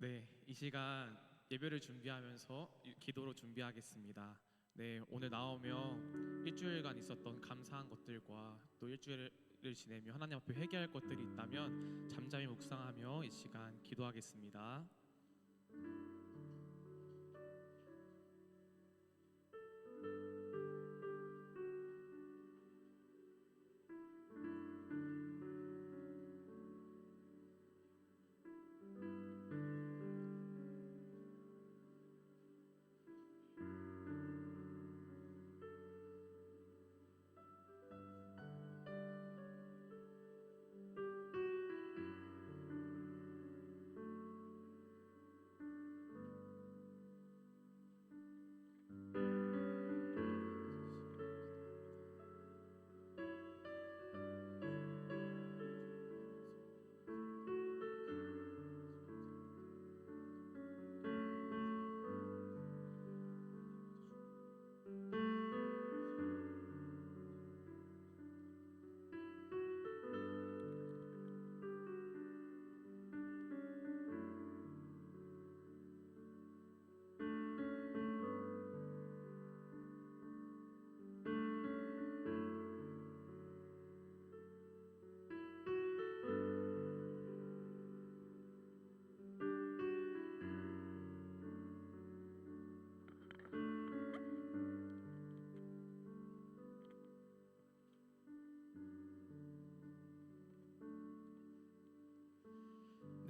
네, 이 시간 예배를 준비하면서 기도로 준비하겠습니다. 네, 오늘 나오며 일주일간 있었던 감사한 것들과 또 일주일을 지내며 하나님 앞에 회개할 것들이 있다면 잠잠히 묵상하며 이 시간 기도하겠습니다.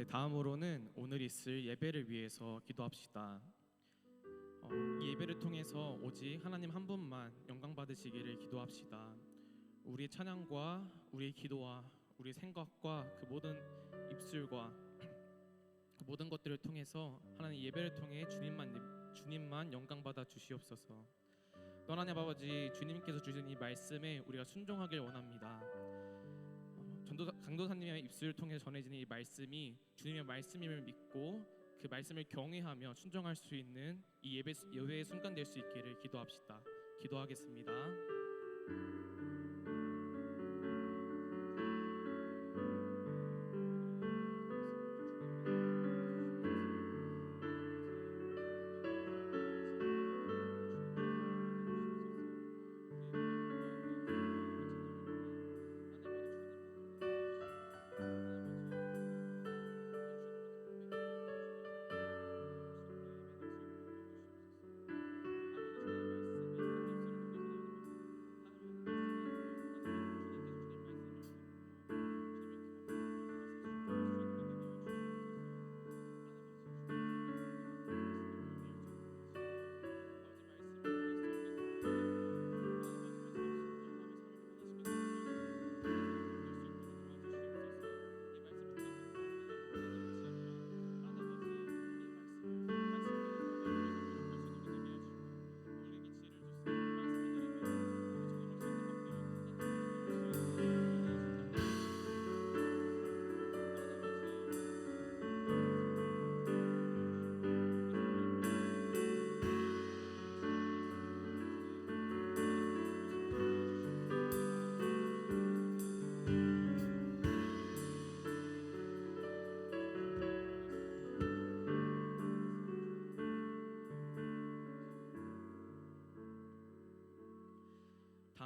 네, 다음으로는 오늘 있을 예배를 위해서 기도합시다. 이 예배를 통해서 오직 하나님 한 분만 영광 받으시기를 기도합시다. 우리의 찬양과 우리의 기도와 우리의 생각과 그 모든 입술과 그 모든 것들을 통해서 하나님 예배를 통해 주님만 영광 받아 주시옵소서. 또 하나님 아버지, 주님께서 주신 이 말씀에 우리가 순종하길 원합니다. 강도사님의 입술을 통해 전해지는 이 말씀이 주님의 말씀임을 믿고 그 말씀을 경외하며 순종할 수 있는 이 예배의 순간 될 수 있기를 기도합시다. 기도하겠습니다.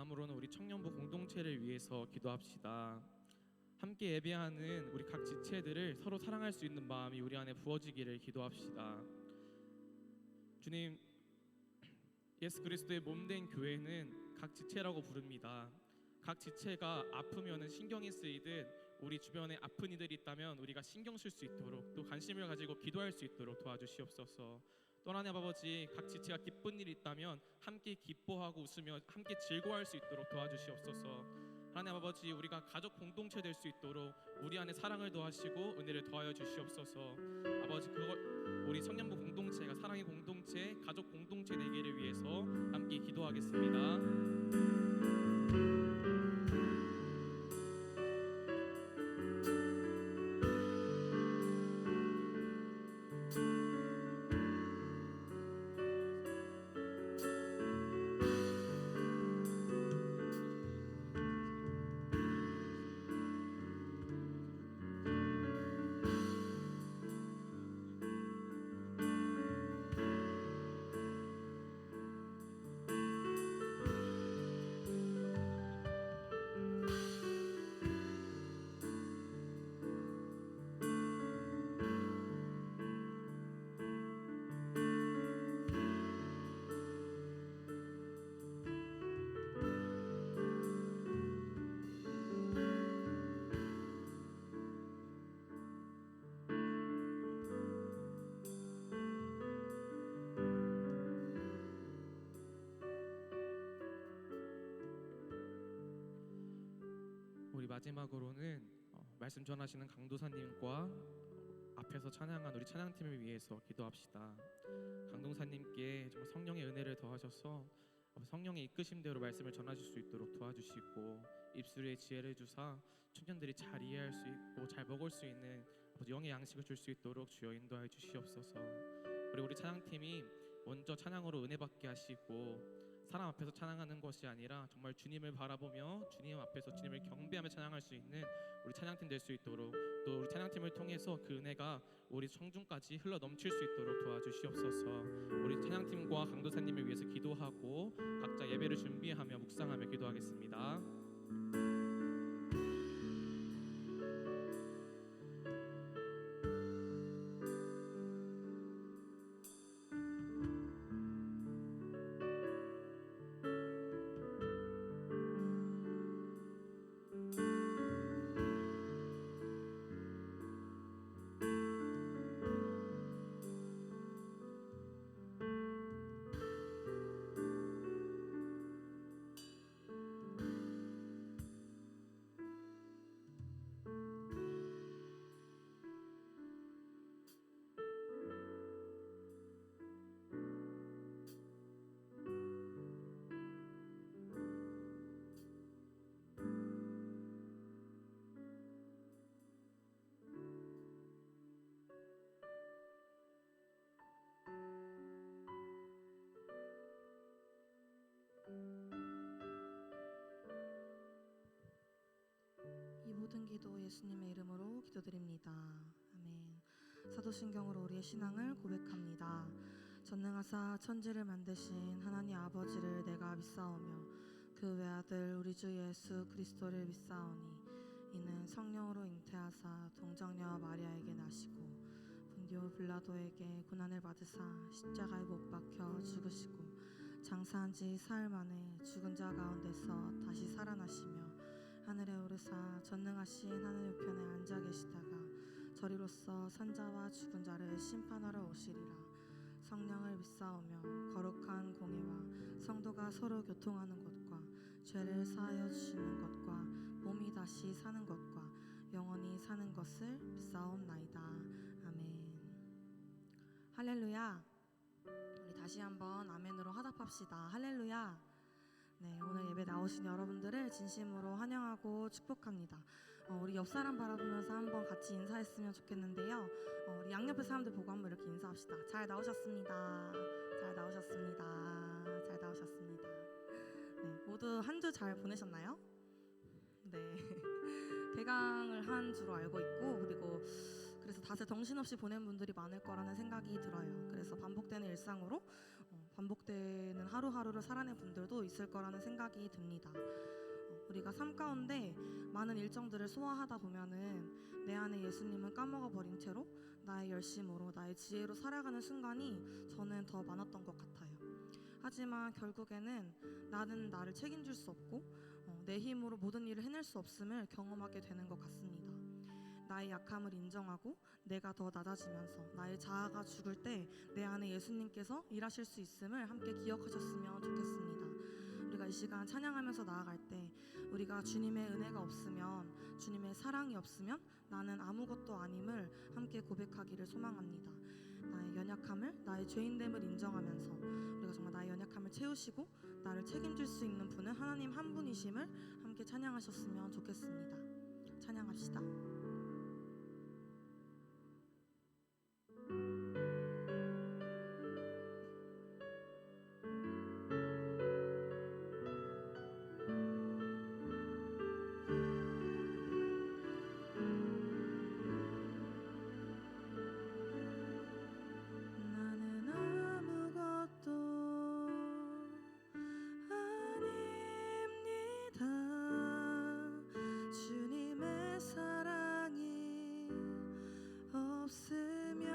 다음으로는 우리 청년부 공동체를 위해서 기도합시다. 함께 예배하는 우리 각 지체들을 서로 사랑할 수 있는 마음이 우리 안에 부어지기를 기도합시다. 주님, 예수 그리스도의 몸된 교회는 각 지체라고 부릅니다. 각 지체가 아프면은 신경이 쓰이듯 우리 주변에 아픈 이들이 있다면 우리가 신경 쓸 수 있도록 또 관심을 가지고 기도할 수 있도록 도와주시옵소서. 또 하나님 아버지, 각 지체가 기쁜 일이 있다면 함께 기뻐하고 웃으며 함께 즐거워할 수 있도록 도와주시옵소서. 하나님 아버지, 우리가 가족 공동체 될 수 있도록 우리 안에 사랑을 더하시고 은혜를 더하여 주시옵소서. 아버지, 그걸 우리 성년부 공동체가 사랑의 공동체, 가족 공동체 되기를 위해서 함께 기도하겠습니다. 우리 마지막으로는 말씀 전하시는 강도사님과 앞에서 찬양한 우리 찬양팀을 위해서 기도합시다. 강동사님께 정말 성령의 은혜를 더하셔서 성령의 이끄심대로 말씀을 전하실 수 있도록 도와주시고 입술에 지혜를 주사 청년들이 잘 이해할 수 있고 잘 먹을 수 있는 영의 양식을 줄 수 있도록 주여 인도하여 주시옵소서. 그리고 우리 찬양팀이 먼저 찬양으로 은혜 받게 하시고 사람 앞에서 찬양하는 것이 아니라 정말 주님을 바라보며 주님 앞에서 주님을 경배하며 찬양할 수 있는 우리 찬양팀 될 수 있도록, 또 우리 찬양팀을 통해서 그 은혜가 우리 청중까지 흘러 넘칠 수 있도록 도와주시옵소서. 우리 찬양팀과 강도사님을 위해서 기도하고 각자 예배를 준비하며 묵상하며 기도하겠습니다. 이 모든 기도 예수님의 이름으로 기도드립니다. 아멘. 사도신경으로 우리의 신앙을 고백합니다. 전능하사 천지를 만드신 하나님 아버지를 내가 믿사오며 그 외아들 우리 주 예수 그리스도를 믿사오니 이는 성령으로 잉태하사 동정녀 마리아에게 나시고 본디오 빌라도에게 고난을 받으사 십자가에 못 박혀 죽으시고 장사한 지 사흘 만에 죽은 자 가운데서 다시 살아나시며 하늘에 오르사 전능하신 하늘 우편에 앉아 계시다가 저리로서 산자와 죽은 자를 심판하러 오시리라. 성령을 믿사오며 거룩한 공예와 성도가 서로 교통하는 것과 죄를 사하여 주시는 것과 몸이 다시 사는 것과 영원히 사는 것을 믿사옵나이다. 아멘. 할렐루야. 우리 다시 한번 아멘으로 화답합시다. 할렐루야. 네, 오늘 예배 나오신 여러분들을 진심으로 환영하고 축복합니다. 우리 옆 사람 바라보면서 한번 같이 인사했으면 좋겠는데요. 우리 양옆에 사람들 보고 한번 이렇게 인사합시다. 잘 나오셨습니다. 잘 나오셨습니다. 잘 나오셨습니다. 네, 모두 한 주 잘 보내셨나요? 네, 개강을 한 주로 알고 있고, 그리고 그래서 다들 정신없이 보낸 분들이 많을 거라는 생각이 들어요. 그래서 반복되는 일상으로 반복되는 하루하루를 살아낸 분들도 있을 거라는 생각이 듭니다. 우리가 삶 가운데 많은 일정들을 소화하다 보면은 내 안에 예수님은 까먹어버린 채로 나의 열심으로 나의 지혜로 살아가는 순간이 저는 더 많았던 것 같아요. 하지만 결국에는 나는 나를 책임질 수 없고 내 힘으로 모든 일을 해낼 수 없음을 경험하게 되는 것 같습니다. 나의 약함을 인정하고 내가 더 낮아지면서 나의 자아가 죽을 때 내 안에 예수님께서 일하실 수 있음을 함께 기억하셨으면 좋겠습니다. 우리가 이 시간 찬양하면서 나아갈 때 우리가 주님의 은혜가 없으면, 주님의 사랑이 없으면 나는 아무것도 아님을 함께 고백하기를 소망합니다. 나의 연약함을, 나의 죄인됨을 인정하면서 우리가 정말 나의 연약함을 채우시고 나를 책임질 수 있는 분은 하나님 한 분이심을 함께 찬양하셨으면 좋겠습니다. 찬양합시다. 나는 아무것도 아닙니다. 주님의 사랑이 없으면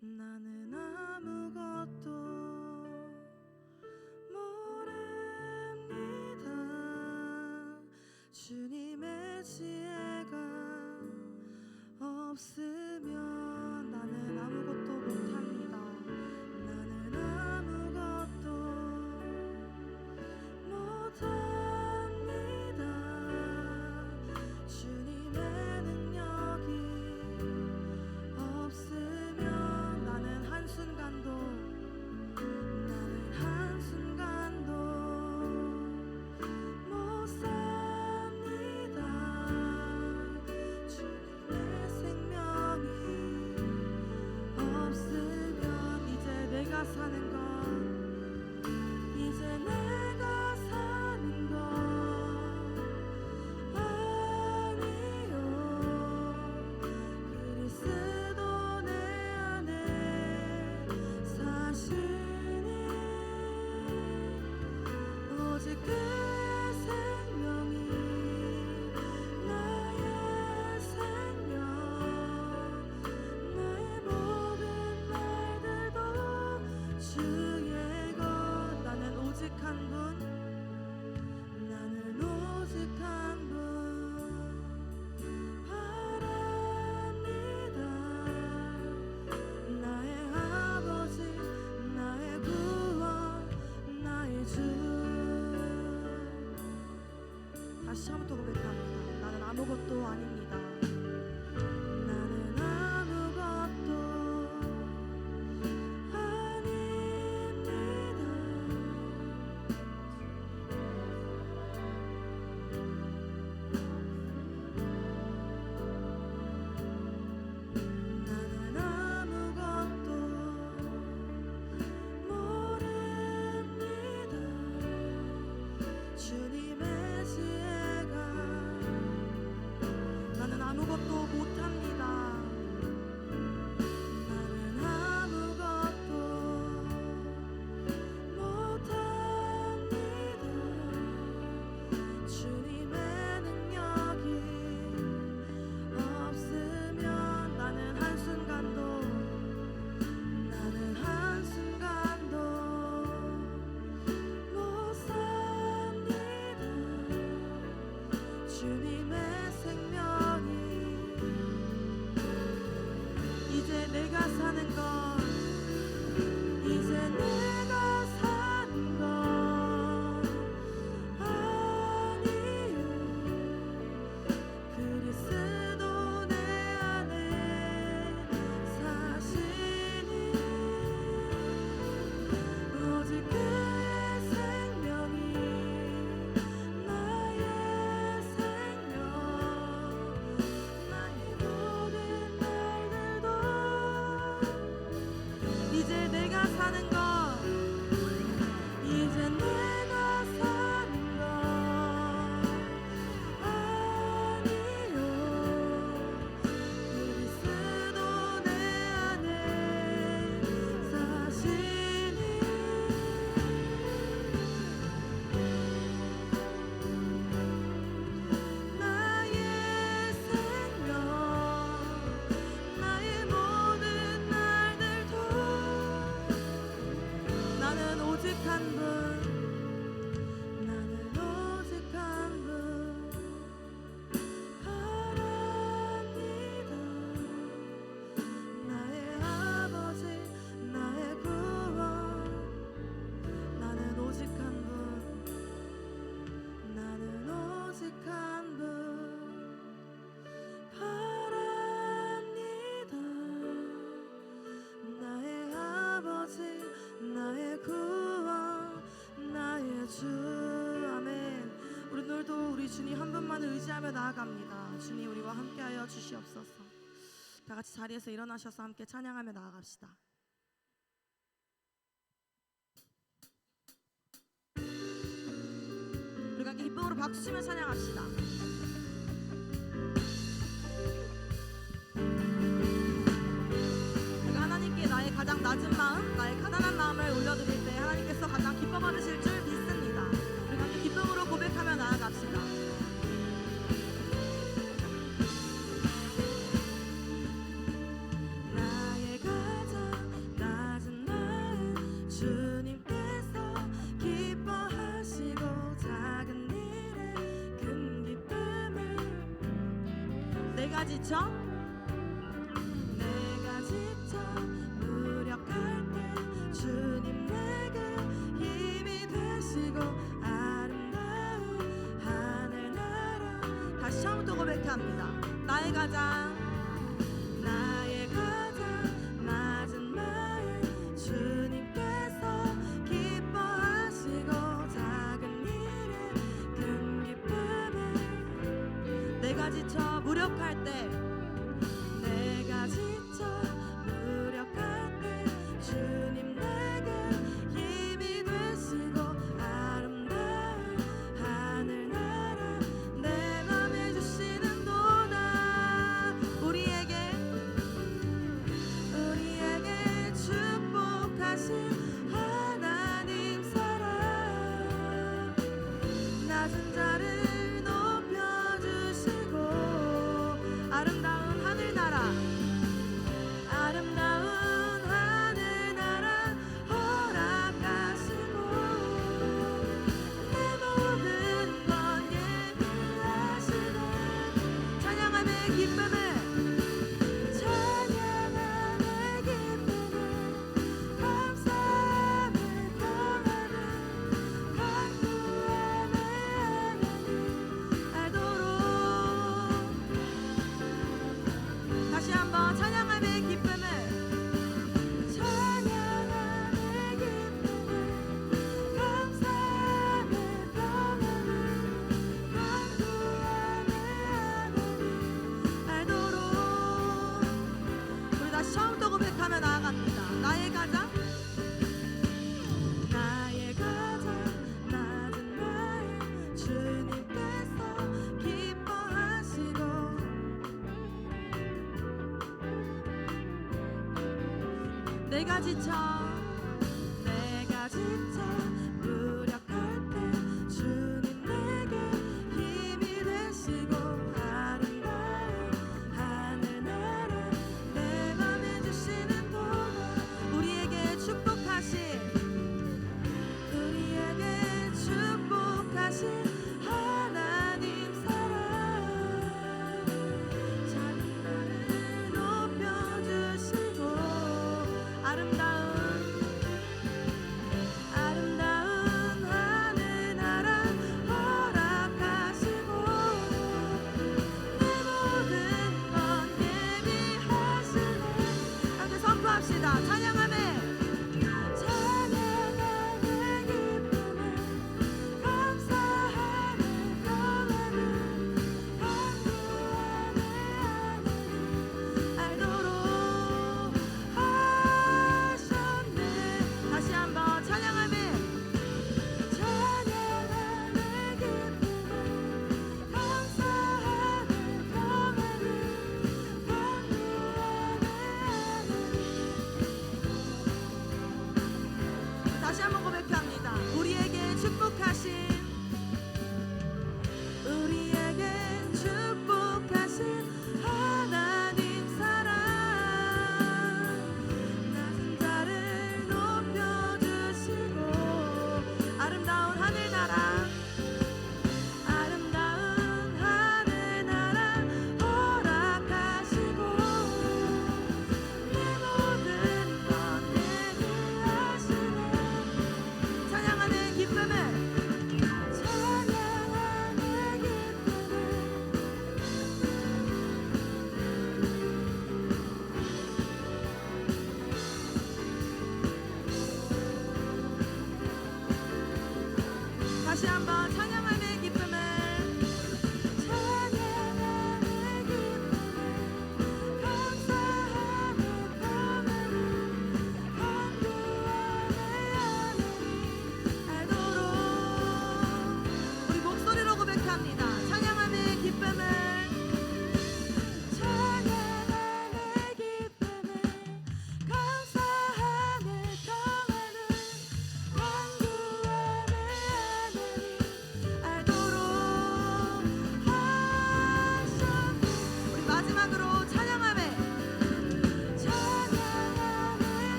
나는 아무것도 모릅니다. 주님의 지혜가 없으면 나는 아무것도 못합니다. 나는 아무것도 못합니다. 주님의 능력이 없으면 나는 한순간도 못 삽니다. 주님의 생명이 없으면 이제 내가 사는 것, 이제 내가 사는 것 아니요. 그리스도 내 안에 사시니 오직 그 생명이 나의 생명, 나의 모든 날들도 주의 것. 나는 오직 한 분, 나는 오직 한 분 바랍니다. 나의 아버지, 나의 구원, 나의 주. 다시 한번 또 고백합니다. 나는 아무것도 아닙니다. 나는 아무것도 아닙니다. 나는 아무것도 모릅니다. 주님의 지혜가 나는 아무것도 못합니다. 나는 아무것도 못합니다. 주님의 능력이 없으면 나는 한순간도 못 삽니다. 주님의 생명이 찬양하며 나아갑니다. 주님 우리와 함께하여 주시옵소서. 다 같이 자리에서 일어나셔서 함께 찬양하며 나아갑시다. 우리가 함께 기쁨으로 박수치며 찬양합시다. 내가 하나님께 나의 가장 낮은 마음, 나의 가난한 마음을 올려드릴 때 하나님께서 가장 기뻐 받으실 줄 믿습니다. 우리가 함께 기쁨으로 고백하며 나아갑시다. 나의 가장 낮은 마음 주님께서 기뻐하시고 작은 일에 큰 기쁨을 내가 지쳐 무력할 때 주님 내게 힘이 되시고 아름다운 하늘나라 다시 처음부터 고백합니다. 나의 가장 낮은 마음 주님께서 기뻐하시고 작은 일에 큰 기쁨을 내가 지쳐 무력할 때 내가 지쳐 무력할 때 주님 내게 힘이 되시고 아름다운 하늘나라 내 맘에 주시는 도다 우리에게 축복하신 하나님 사랑 낮은 자를 높여주시고 아름다운 하늘나라 허락하시고 내 모든 건 예비하시네 찬양함의 기쁨을 감사함을 평안을 강구함의 하나님 알도록 다시 한번 찬양함의 기쁨을 감사함의 평안을 강구함의 하나님 알도록 우리 다시 처음부터 고백하며 나아갑니다. 나의 가장 낮은 마음 주님께서 기뻐하시고 내가 지쳐 무력할 때 주님 내게 힘이 되시고 아름다운 하늘나라 내 맘에 주시는 도다 우리에게 축복하신 하나님 사랑 작은 나를 높여주시고 아름다운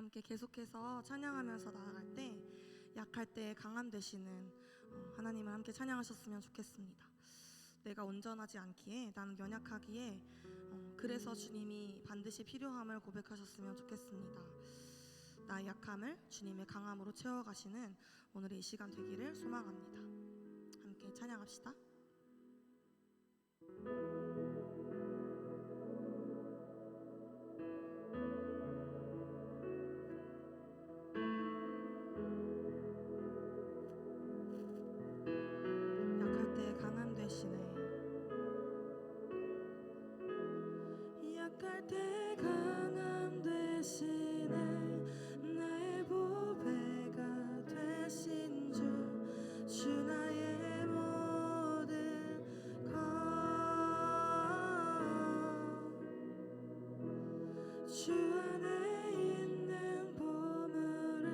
함께 계속해서 찬양하면서 나아갈 때 약할 때 강함 되시는 하나님을 함께 찬양하셨으면 좋겠습니다. 내가 온전하지 않기에 나는 연약하기에 그래서 주님이 반드시 필요함을 고백하셨으면 좋겠습니다. 나의 약함을 주님의 강함으로 채워가시는 오늘의 이 시간 되기를 소망합니다. 함께 찬양합시다. 약할 때 강함 되시네. 약할 때 강함 되시네. 나의 보배가 되신 주 나의 모든 것. 주 안에 있는 보물을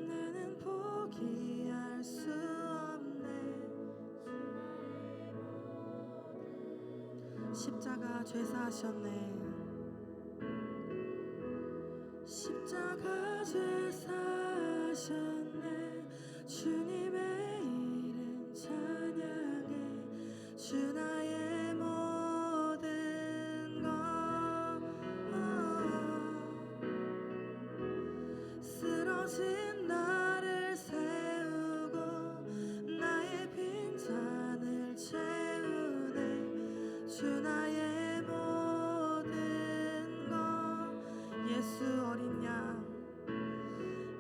나는 포기할 수 없네. 십자가 죄사하셨네. 십자가 죄사하셨네. 주님의 이름 찬양해. 주 나의 모든 것. 쓰러진 나를 세우고 나의 빈잔을 채우네. 주 나의 모든 것. 예수 어린 양.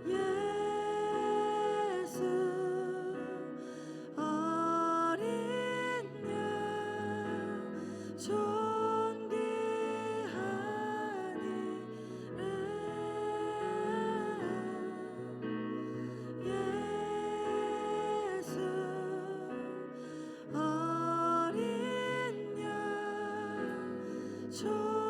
예수 어린 양 존귀하니 예수 어린 양 존귀하니라.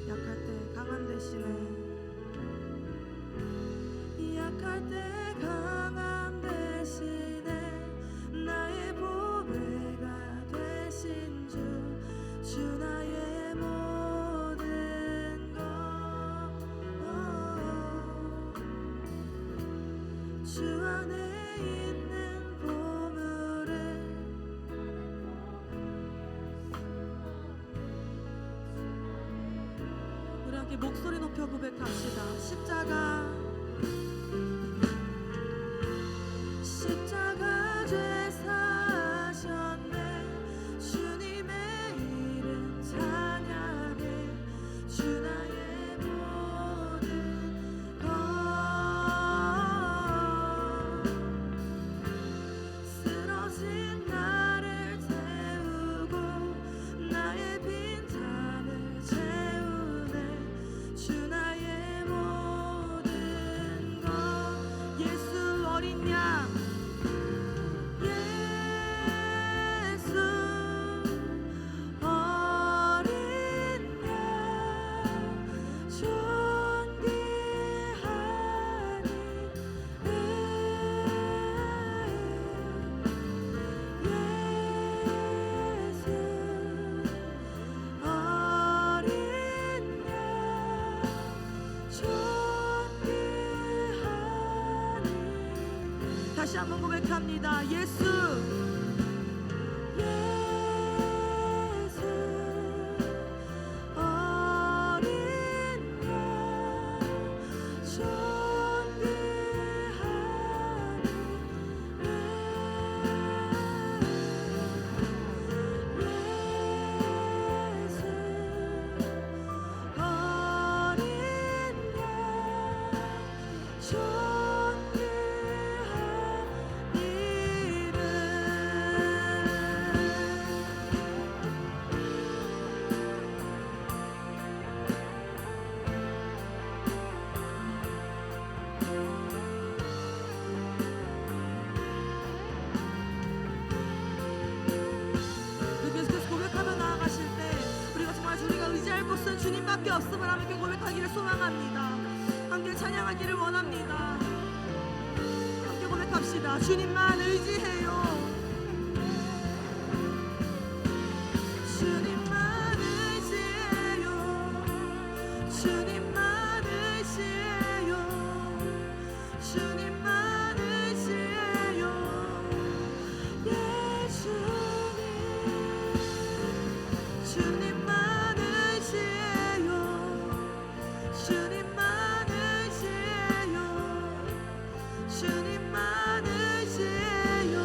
약할 때 강함 되시네. 약할 때 강함 되시네. 나의 보배가 되신 주 나의 모든 것. 주 안에 있는 보물을 우리 함께 목소리 높여 고백합시다. 십자가 죄사하셨네. 주님의 이름 찬양해. 주 나의 모든 것. 쓰러진 나를 태우고 나의 빈잔을 채우네. 주 나의 모든 것. 예수 어린 양. 예수 어린 양 존귀하니 예수 어린 양 존귀하니. 다시 한번 고백합니다. 예수 예수 어린 양 존귀하니 예수 어린 양 계속해서 고백하며 나아가실 때 우리가 정말 우리가 의지할 곳은 주님밖에 없음을 함께 고백하기를 소망합니다. 함께 찬양하기를 원합니다. 함께 고백합시다. 주님만 의지해요. 주님만 의지해요. 주님만 의지해요.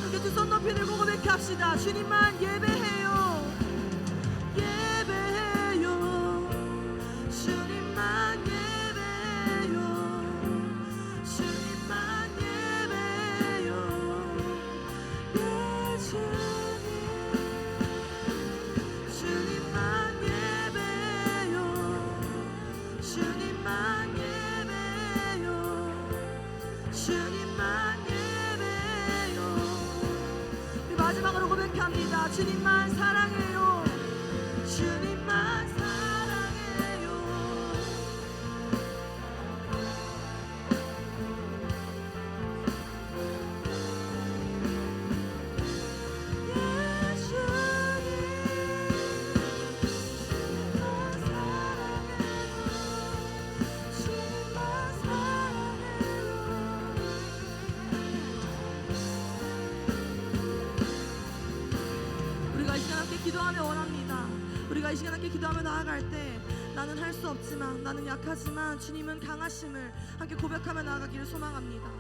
함께 두 손 높이 들고 고백합시다. 주님만 예배해요. 예배해요. 주님만 예배해요. 주님만 예배해요. 예 주님. 주님만 예배해요. 주님만 예배해요. 주님만 예배해요. 우리 마지막으로 고백합니다. 주님만 사랑해요. 주님만 사랑해요. 예 주님. 주님만 사랑해요. 우리가 이 시간 함께 기도하며 원합니다. 우리가 이 시간 함께 기도하며 나아갈 때 나는 할 수 없지만, 나는 약하지만 주님은 강하심을 함께 고백하며 나아가기를 소망합니다.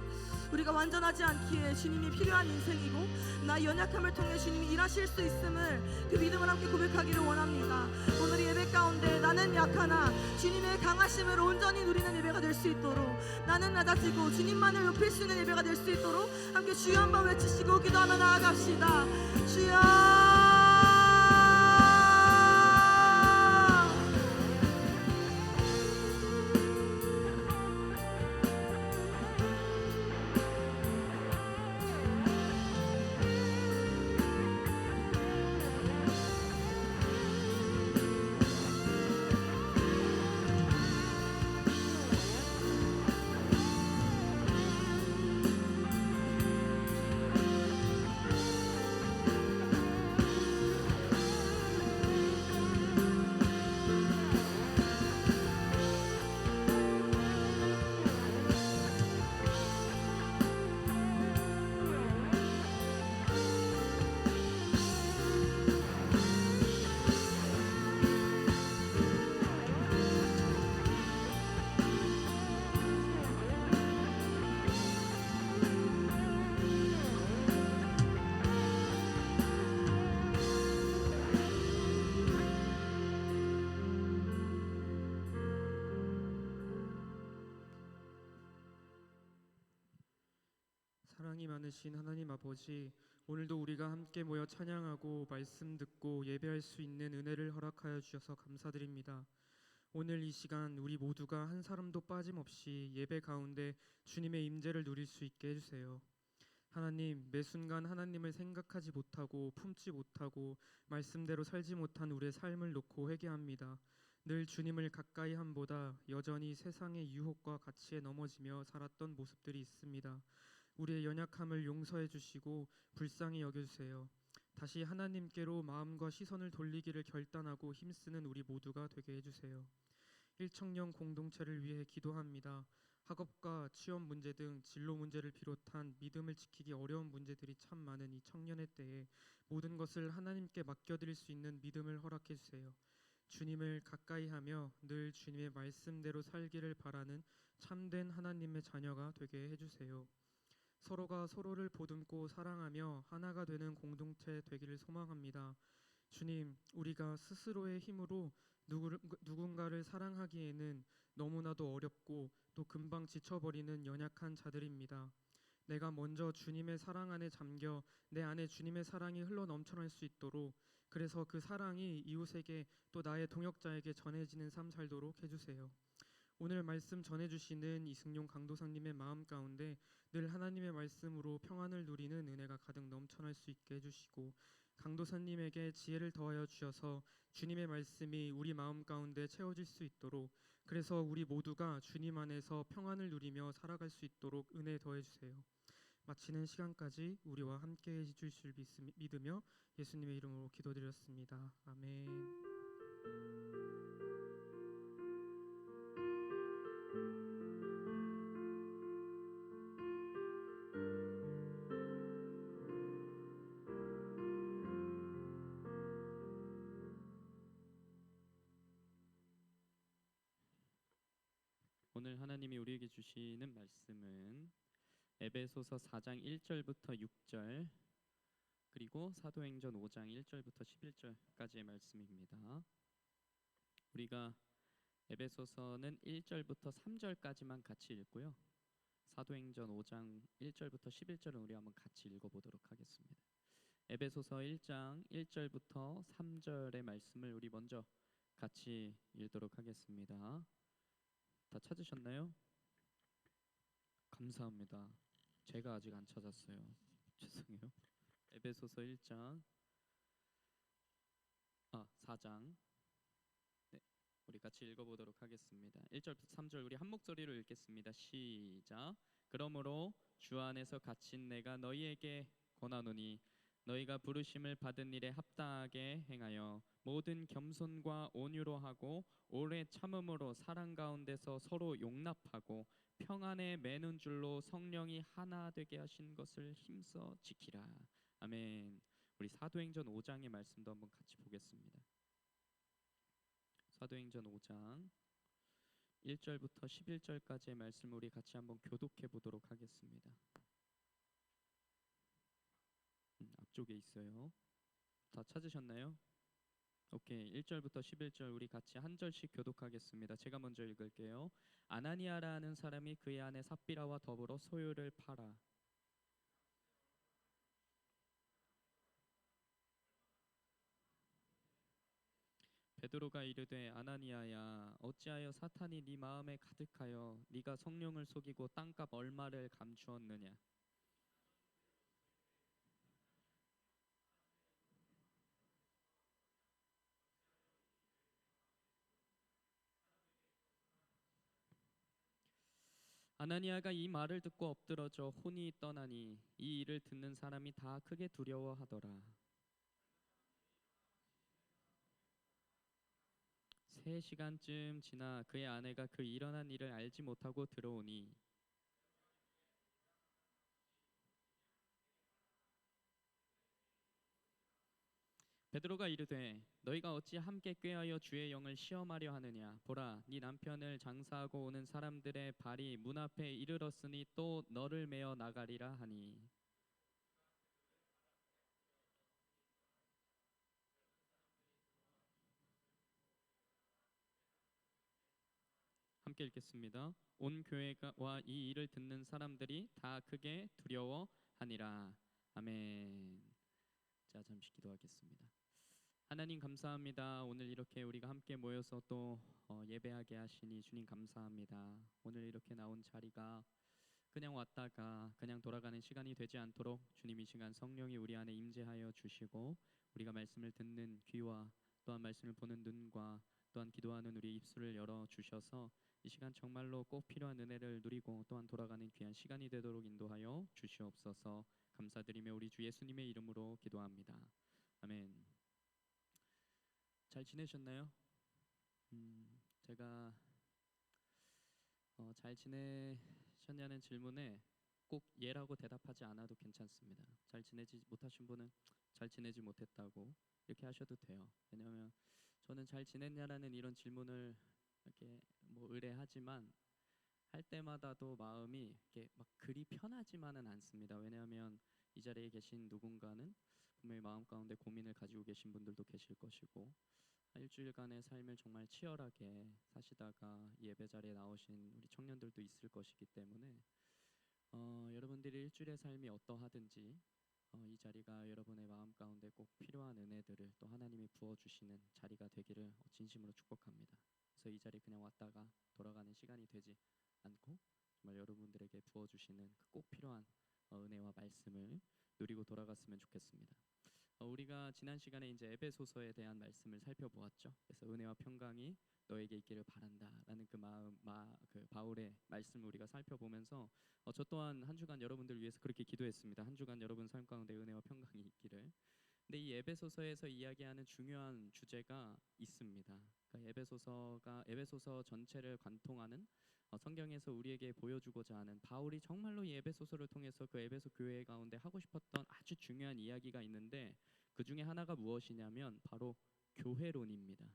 우리가 완전하지 않기에 주님이 필요한 인생이고, 나의 연약함을 통해 주님이 일하실 수 있음을, 그 믿음을 함께 고백하기를 원합니다. 오늘 이 예배 가운데 나는 약하나 주님의 강하심을 온전히 누리는 예배가 될 수 있도록, 나는 낮아지고 주님만을 높일 수 있는 예배가 될 수 있도록 함께 주여 한번 외치시고 기도하며 나아갑시다. 주여. 사랑이 많으신 하나님 아버지, 오늘도 우리가 함께 모여 찬양하고 말씀 듣고 예배할 수 있는 은혜를 허락하여 주셔서 감사드립니다. 오늘 이 시간 우리 모두가 한 사람도 빠짐없이 예배 가운데 주님의 임재를 누릴 수 있게 해주세요. 하나님, 매 순간 하나님을 생각하지 못하고 품지 못하고 말씀대로 살지 못한 우리의 삶을 놓고 회개합니다. 늘 주님을 가까이 함보다 여전히 세상의 유혹과 가치에 넘어지며 살았던 모습들이 있습니다. 우리의 연약함을 용서해 주시고 불쌍히 여겨주세요. 다시 하나님께로 마음과 시선을 돌리기를 결단하고 힘쓰는 우리 모두가 되게 해주세요. 일청년 공동체를 위해 기도합니다. 학업과 취업 문제 등 진로 문제를 비롯한 믿음을 지키기 어려운 문제들이 참 많은 이 청년의 때에 모든 것을 하나님께 맡겨드릴 수 있는 믿음을 허락해 주세요. 주님을 가까이 하며 늘 주님의 말씀대로 살기를 바라는 참된 하나님의 자녀가 되게 해주세요. 서로가 서로를 보듬고 사랑하며 하나가 되는 공동체 되기를 소망합니다. 주님, 우리가 스스로의 힘으로 누군가를 사랑하기에는 너무나도 어렵고 또 금방 지쳐버리는 연약한 자들입니다. 내가 먼저 주님의 사랑 안에 잠겨 내 안에 주님의 사랑이 흘러 넘쳐날 수 있도록, 그래서 그 사랑이 이웃에게 또 나의 동역자에게 전해지는 삶 살도록 해주세요. 오늘 말씀 전해주시는 이승용 강도사님의 마음 가운데 늘 하나님의 말씀으로 평안을 누리는 은혜가 가득 넘쳐날 수 있게 해주시고, 강도사님에게 지혜를 더하여 주셔서 주님의 말씀이 우리 마음 가운데 채워질 수 있도록, 그래서 우리 모두가 주님 안에서 평안을 누리며 살아갈 수 있도록 은혜 더해 주세요. 마치는 시간까지 우리와 함께 해주실 줄 믿으며 예수님의 이름으로 기도드렸습니다. 아멘. 오늘 하나님이 우리에게 주시는 말씀은 에베소서 4장 1절부터 6절 그리고 사도행전 5장 1절부터 11절까지의 말씀입니다. 우리가 에베소서는 1절부터 3절까지만 같이 읽고요. 사도행전 5장 1절부터 11절은 우리 한번 같이 읽어보도록 하겠습니다. 에베소서 1장 1절부터 3절의 말씀을 우리 먼저 같이 읽도록 하겠습니다. 다 찾으셨나요? 감사합니다. 제가 아직 안 찾았어요. 죄송해요. 에베소서 1장 4장 네, 우리 같이 읽어보도록 하겠습니다. 1절부터 3절 우리 한 목소리로 읽겠습니다. 시작. 그러므로 주 안에서 갇힌 내가 너희에게 권하노니 너희가 부르심을 받은 일에 합당하게 행하여 모든 겸손과 온유로 하고 오래 참음으로 사랑 가운데서 서로 용납하고 평안에 매는 줄로 성령이 하나 되게 하신 것을 힘써 지키라. 아멘. 우리 사도행전 5장의 말씀도 한번 같이 보겠습니다. 사도행전 5장 1절부터 11절까지의 말씀을 우리 같이 한번 교독해 보도록 하겠습니다. 앞쪽에 있어요. 다 찾으셨나요? 오케이. 1절부터 11절 우리 같이 한 절씩 교독하겠습니다. 제가 먼저 읽을게요. 아나니아라는 사람이 그의 아내 삽비라와 더불어 소유를 팔아 베드로가 이르되 아나니아야 어찌하여 사탄이 네 마음에 가득하여 네가 성령을 속이고 땅값 얼마를 감추었느냐. 아나니아가 이 말을 듣고 엎드러져 혼이 떠나니 이 일을 듣는 사람이 다 크게 두려워하더라. 3시간쯤 지나 그의 아내가 그 일어난 일을 알지 못하고 들어오니 베드로가 이르되 너희가 어찌 함께 꾀하여 주의 영을 시험하려 하느냐. 보라 네 남편을 장사하고 오는 사람들의 발이 문 앞에 이르렀으니 또 너를 메어 나가리라 하니 함께 읽겠습니다. 온 교회와 이 일을 듣는 사람들이 다 크게 두려워하니라. 아멘. 자 잠시 기도하겠습니다. 하나님 감사합니다. 오늘 이렇게 우리가 함께 모여서 또 예배하게 하시니 주님 감사합니다. 오늘 이렇게 나온 자리가 그냥 왔다가 그냥 돌아가는 시간이 되지 않도록 주님 이 시간 성령이 우리 안에 임재하여 주시고 우리가 말씀을 듣는 귀와 또한 말씀을 보는 눈과 또한 기도하는 우리 입술을 열어 주셔서 이 시간 정말로 꼭 필요한 은혜를 누리고 또한 돌아가는 귀한 시간이 되도록 인도하여 주시옵소서. 감사드리며 우리 주 예수님의 이름으로 기도합니다. 아멘. 잘 지내셨나요? 제가 잘 지내셨냐는 질문에 꼭 예라고 대답하지 않아도 괜찮습니다. 잘 지내지 못하신 분은 잘 지내지 못했다고 이렇게 하셔도 돼요. 왜냐하면 저는 잘 지냈냐라는 이런 질문을 이렇게 뭐 의뢰하지만 할 때마다도 마음이 이렇게 막 그리 편하지만은 않습니다. 왜냐하면 이 자리에 계신 누군가는 분명히 마음 가운데 고민을 가지고 계신 분들도 계실 것이고 일주일간의 삶을 정말 치열하게 사시다가 예배 자리에 나오신 우리 청년들도 있을 것이기 때문에 여러분들이 일주일의 삶이 어떠하든지 이 자리가 여러분의 마음 가운데 꼭 필요한 은혜들을 또 하나님이 부어주시는 자리가 되기를 진심으로 축복합니다. 그래서 이 자리 그냥 왔다가 돌아가는 시간이 되지 않고 정말 여러분들에게 부어주시는 그 꼭 필요한 은혜와 말씀을 누리고 돌아갔으면 좋겠습니다. 우리가 지난 시간에 이제 에베소서에 대한 말씀을 살펴보았죠. 그래서 은혜와 평강이 너에게 있기를 바란다라는 그 바울의 말씀을 우리가 살펴보면서 저 또한 한 주간 여러분들 위해서 그렇게 기도했습니다. 한 주간 여러분 삶 가운데 은혜와 평강이 있기를. 근데 이 에베소서에서 이야기하는 중요한 주제가 있습니다. 그러니까 에베소서 전체를 관통하는 성경에서 우리에게 보여주고자 하는 바울이 정말로 이 에베소서를 통해서 그 에베소 교회 가운데 하고 싶었던 아주 중요한 이야기가 있는데 그 중에 하나가 무엇이냐면 바로 교회론입니다.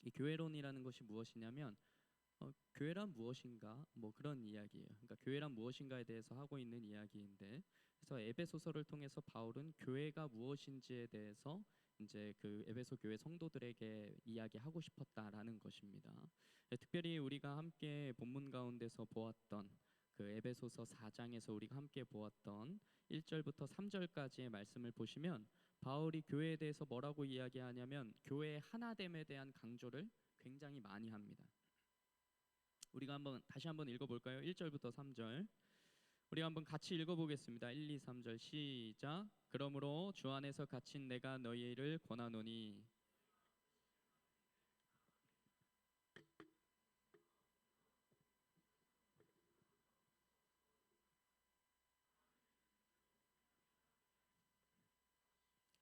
이 교회론이라는 것이 무엇이냐면 교회란 무엇인가 뭐 그런 이야기예요. 그러니까 교회란 무엇인가에 대해서 하고 있는 이야기인데, 그래서 에베소서를 통해서 바울은 교회가 무엇인지에 대해서 이제 그 에베소 교회 성도들에게 이야기하고 싶었다라는 것입니다. 특별히 우리가 함께 본문 가운데서 보았던 그 에베소서 4장에서 우리가 함께 보았던 1절부터 3절까지의 말씀을 보시면 바울이 교회에 대해서 뭐라고 이야기하냐면 교회의 하나됨에 대한 강조를 굉장히 많이 합니다. 우리가 다시 한번 읽어볼까요? 1절부터 3절 우리가 한번 같이 읽어보겠습니다. 1, 2, 3절 시작. 그러므로 주 안에서 갇힌 내가 너희를 권하노니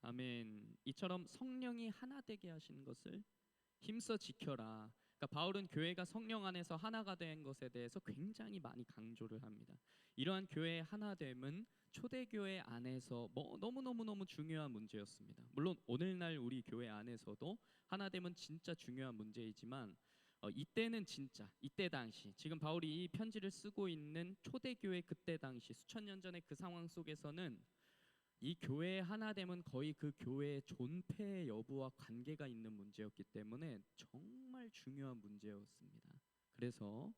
아멘. 이처럼 성령이 하나 되게 하신 것을 힘써 지켜라. 그러니까 바울은 교회가 성령 안에서 하나가 된 것에 대해서 굉장히 많이 강조를 합니다. 이러한 교회의 하나됨은 초대교회 안에서 너무너무 중요한 문제였습니다. 물론 오늘날 우리 교회 안에서도 하나됨은 진짜 중요한 문제이지만 이때는 진짜 이때 당시 지금 바울이 이 편지를 쓰고 있는 초대교회 그때 당시 수천 년 전의 그 상황 속에서는 이 교회의 하나됨은 거의 그 교회의 존폐 여부와 관계가 있는 문제였기 때문에 정말 중요한 문제였습니다. 그래서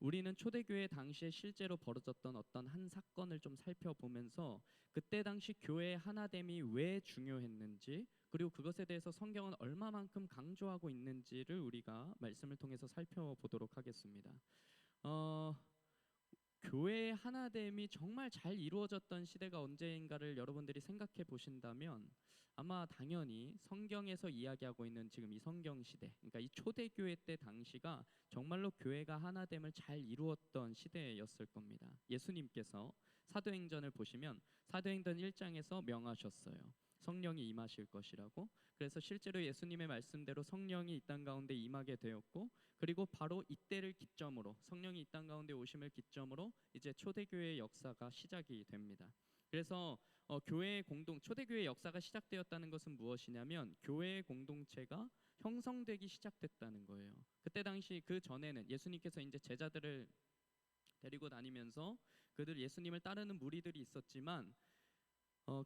우리는 초대교회 당시에 실제로 벌어졌던 어떤 한 사건을 좀 살펴보면서 그때 당시 교회의 하나됨이 왜 중요했는지, 그리고 그것에 대해서 성경은 얼마만큼 강조하고 있는지를 우리가 말씀을 통해서 살펴보도록 하겠습니다. 교회의 하나됨이 정말 잘 이루어졌던 시대가 언제인가를 여러분들이 생각해 보신다면 아마 당연히 성경에서 이야기하고 있는 지금 이 성경 시대, 그러니까 이 초대교회 때 당시가 정말로 교회가 하나됨을 잘 이루었던 시대였을 겁니다. 예수님께서 사도행전을 보시면 사도행전 1장에서 명하셨어요. 성령이 임하실 것이라고. 그래서 실제로 예수님의 말씀대로 성령이 이 땅 가운데 임하게 되었고, 그리고 바로 이때를 기점으로 성령이 이 땅 가운데 오심을 기점으로 이제 초대교회의 역사가 시작이 됩니다. 그래서 초대교회의 역사가 시작되었다는 것은 무엇이냐면 교회의 공동체가 형성되기 시작됐다는 거예요. 그때 당시 그 전에는 예수님께서 이제 제자들을 데리고 다니면서 그들 예수님을 따르는 무리들이 있었지만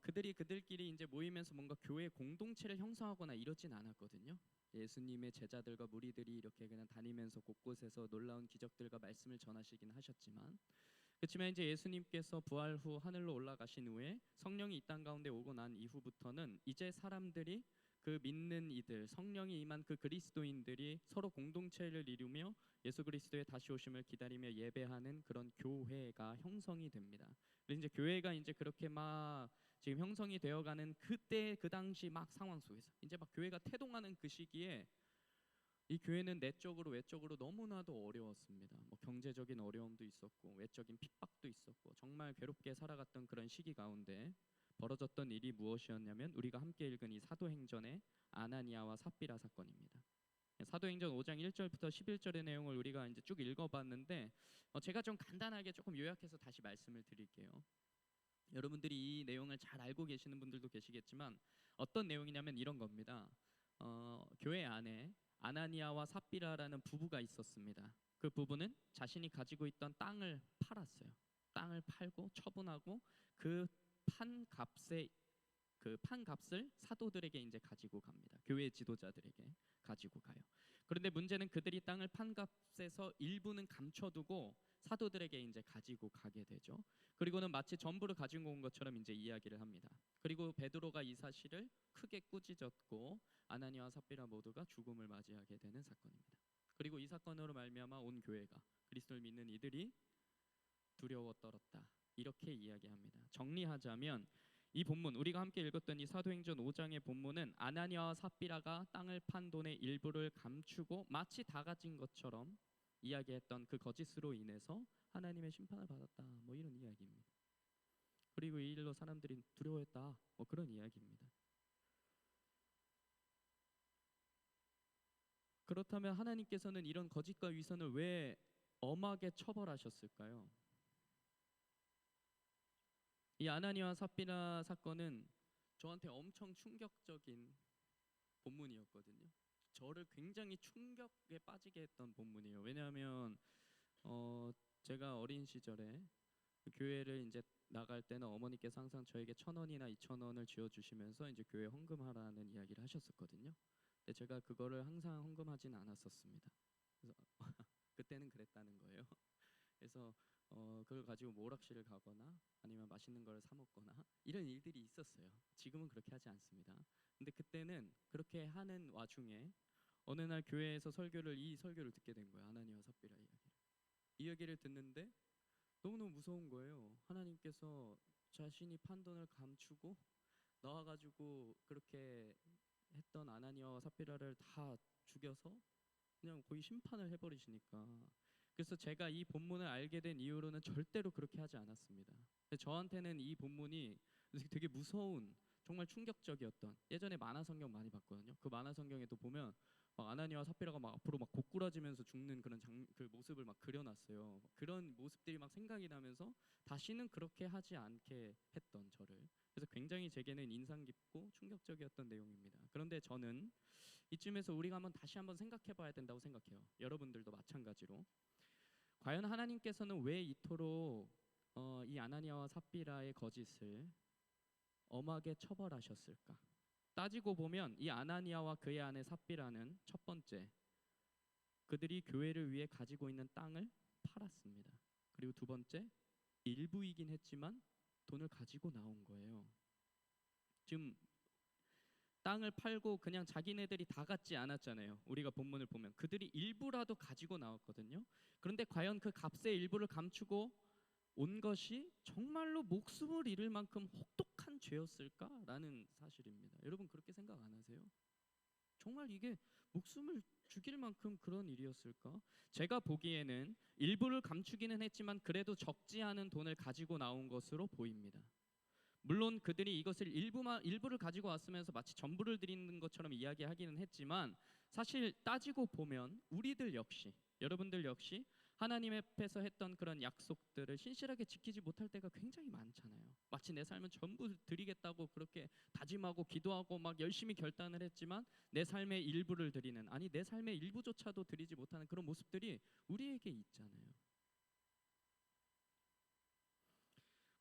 그들끼리 이제 모이면서 뭔가 교회 공동체를 형성하거나 이러진 않았거든요. 예수님의 제자들과 무리들이 이렇게 그냥 다니면서 곳곳에서 놀라운 기적들과 말씀을 전하시긴 하셨지만, 그렇지만 이제 예수님께서 부활 후 하늘로 올라가신 후에 성령이 이 땅 가운데 오고 난 이후부터는 이제 사람들이 그 믿는 이들, 성령이 임한 그 그리스도인들이 서로 공동체를 이루며 예수 그리스도의 다시 오심을 기다리며 예배하는 그런 교회가 형성이 됩니다. 그래서 이제 교회가 이제 그렇게 막 지금 형성이 되어가는 그때 그 당시 막 상황 속에서 이제 막 교회가 태동하는 그 시기에 이 교회는 내적으로 외적으로 너무나도 어려웠습니다. 뭐 경제적인 어려움도 있었고 외적인 핍박도 있었고 정말 괴롭게 살아갔던 그런 시기 가운데 벌어졌던 일이 무엇이었냐면 우리가 함께 읽은 이 사도행전의 아나니아와 삽비라 사건입니다. 사도행전 5장 1절부터 11절의 내용을 우리가 이제 쭉 읽어봤는데 제가 좀 간단하게 조금 요약해서 다시 말씀을 드릴게요. 여러분들이 이 내용을 잘 알고 계시는 분들도 계시겠지만 어떤 내용이냐면 이런 겁니다. 교회 안에 아나니아와 삽비라라는 부부가 있었습니다. 그 부부는 자신이 가지고 있던 땅을 팔았어요. 땅을 팔고 처분하고 그 판값을 사도들에게 이제 가지고 갑니다. 교회 지도자들에게 가지고 가요. 그런데 문제는 그들이 땅을 판 값에서 일부는 감춰두고 사도들에게 이제 가지고 가게 되죠. 그리고는 마치 전부를 가지고 온 것처럼 이제 이야기를 합니다. 그리고 베드로가 이 사실을 크게 꾸짖었고 아나니아와 삽비라 모두가 죽음을 맞이하게 되는 사건입니다. 그리고 이 사건으로 말미암아 온 교회가 그리스도를 믿는 이들이 두려워 떨었다. 이렇게 이야기합니다. 정리하자면 이 본문 우리가 함께 읽었던 이 사도행전 5장의 본문은 아나니아와 삽비라가 땅을 판 돈의 일부를 감추고 마치 다 가진 것처럼 이야기했던 그 거짓으로 인해서 하나님의 심판을 받았다. 뭐 이런 이야기입니다. 그리고 이 일로 사람들이 두려워했다. 뭐 그런 이야기입니다. 그렇다면 하나님께서는 이런 거짓과 위선을 왜 엄하게 처벌하셨을까요? 이 아나니아와 삽비라 사건은 저한테 엄청 충격적인 본문이었거든요. 저를 굉장히 충격에 빠지게 했던 본문이에요. 왜냐하면 제가 어린 시절에 교회를 이제 나갈 때는 어머니께서 항상 저에게 1,000원이나 2,000원을 쥐어 주시면서 이제 교회 헌금하라는 이야기를 하셨었거든요. 근데 제가 그거를 항상 헌금하지는 않았었습니다. 그래서 그때는 그랬다는 거예요. 그래서 그걸 가지고 뭐 오락실을 가거나 아니면 맛있는 걸 사 먹거나 이런 일들이 있었어요. 지금은 그렇게 하지 않습니다. 근데 그때는 그렇게 하는 와중에 어느 날 교회에서 이 설교를 듣게 된 거예요. 아나니아와 삽비라 이야기를. 이 이야기를 듣는데 너무너무 무서운 거예요. 하나님께서 자신이 판돈을 감추고 나와가지고 그렇게 했던 아나니아와 삽비라를 다 죽여서 그냥 거의 심판을 해버리시니까. 그래서 제가 이 본문을 알게 된 이후로는 절대로 그렇게 하지 않았습니다. 근데 저한테는 이 본문이 되게 무서운, 정말 충격적이었던, 예전에 만화 성경 많이 봤거든요. 그 만화 성경에도 보면 막 아나니아와 삽비라가 막 앞으로 막 고꾸라지면서 죽는 그 모습을 막 그려놨어요. 그런 모습들이 막 생각이 나면서 다시는 그렇게 하지 않게 했던 저를. 그래서 굉장히 제게는 인상 깊고 충격적이었던 내용입니다. 그런데 저는 이쯤에서 우리가 다시 한번 생각해 봐야 된다고 생각해요. 여러분들도 마찬가지로. 과연 하나님께서는 왜 이토록 이 아나니아와 삽비라의 거짓을 엄하게 처벌하셨을까? 따지고 보면 이 아나니아와 그의 아내 삽비라는 첫 번째, 그들이 교회를 위해 가지고 있는 땅을 팔았습니다. 그리고 두 번째, 일부이긴 했지만 돈을 가지고 나온 거예요. 지금 땅을 팔고 그냥 자기네들이 다 갖지 않았잖아요. 우리가 본문을 보면 그들이 일부라도 가지고 나왔거든요. 그런데 과연 그 값의 일부를 감추고 온 것이 정말로 목숨을 잃을 만큼 혹독한 죄였을까라는 사실입니다. 여러분 그렇게 생각 안 하세요? 정말 이게 목숨을 죽일 만큼 그런 일이었을까? 제가 보기에는 일부를 감추기는 했지만 그래도 적지 않은 돈을 가지고 나온 것으로 보입니다. 물론 그들이 이것을 일부를 가지고 왔으면서 마치 전부를 드리는 것처럼 이야기하기는 했지만 사실 따지고 보면 우리들 역시, 여러분들 역시 하나님 앞에서 했던 그런 약속들을 신실하게 지키지 못할 때가 굉장히 많잖아요. 마치 내 삶은 전부 드리겠다고 그렇게 다짐하고 기도하고 막 열심히 결단을 했지만 내 삶의 일부를 드리는, 아니 내 삶의 일부조차도 드리지 못하는 그런 모습들이 우리에게 있잖아요.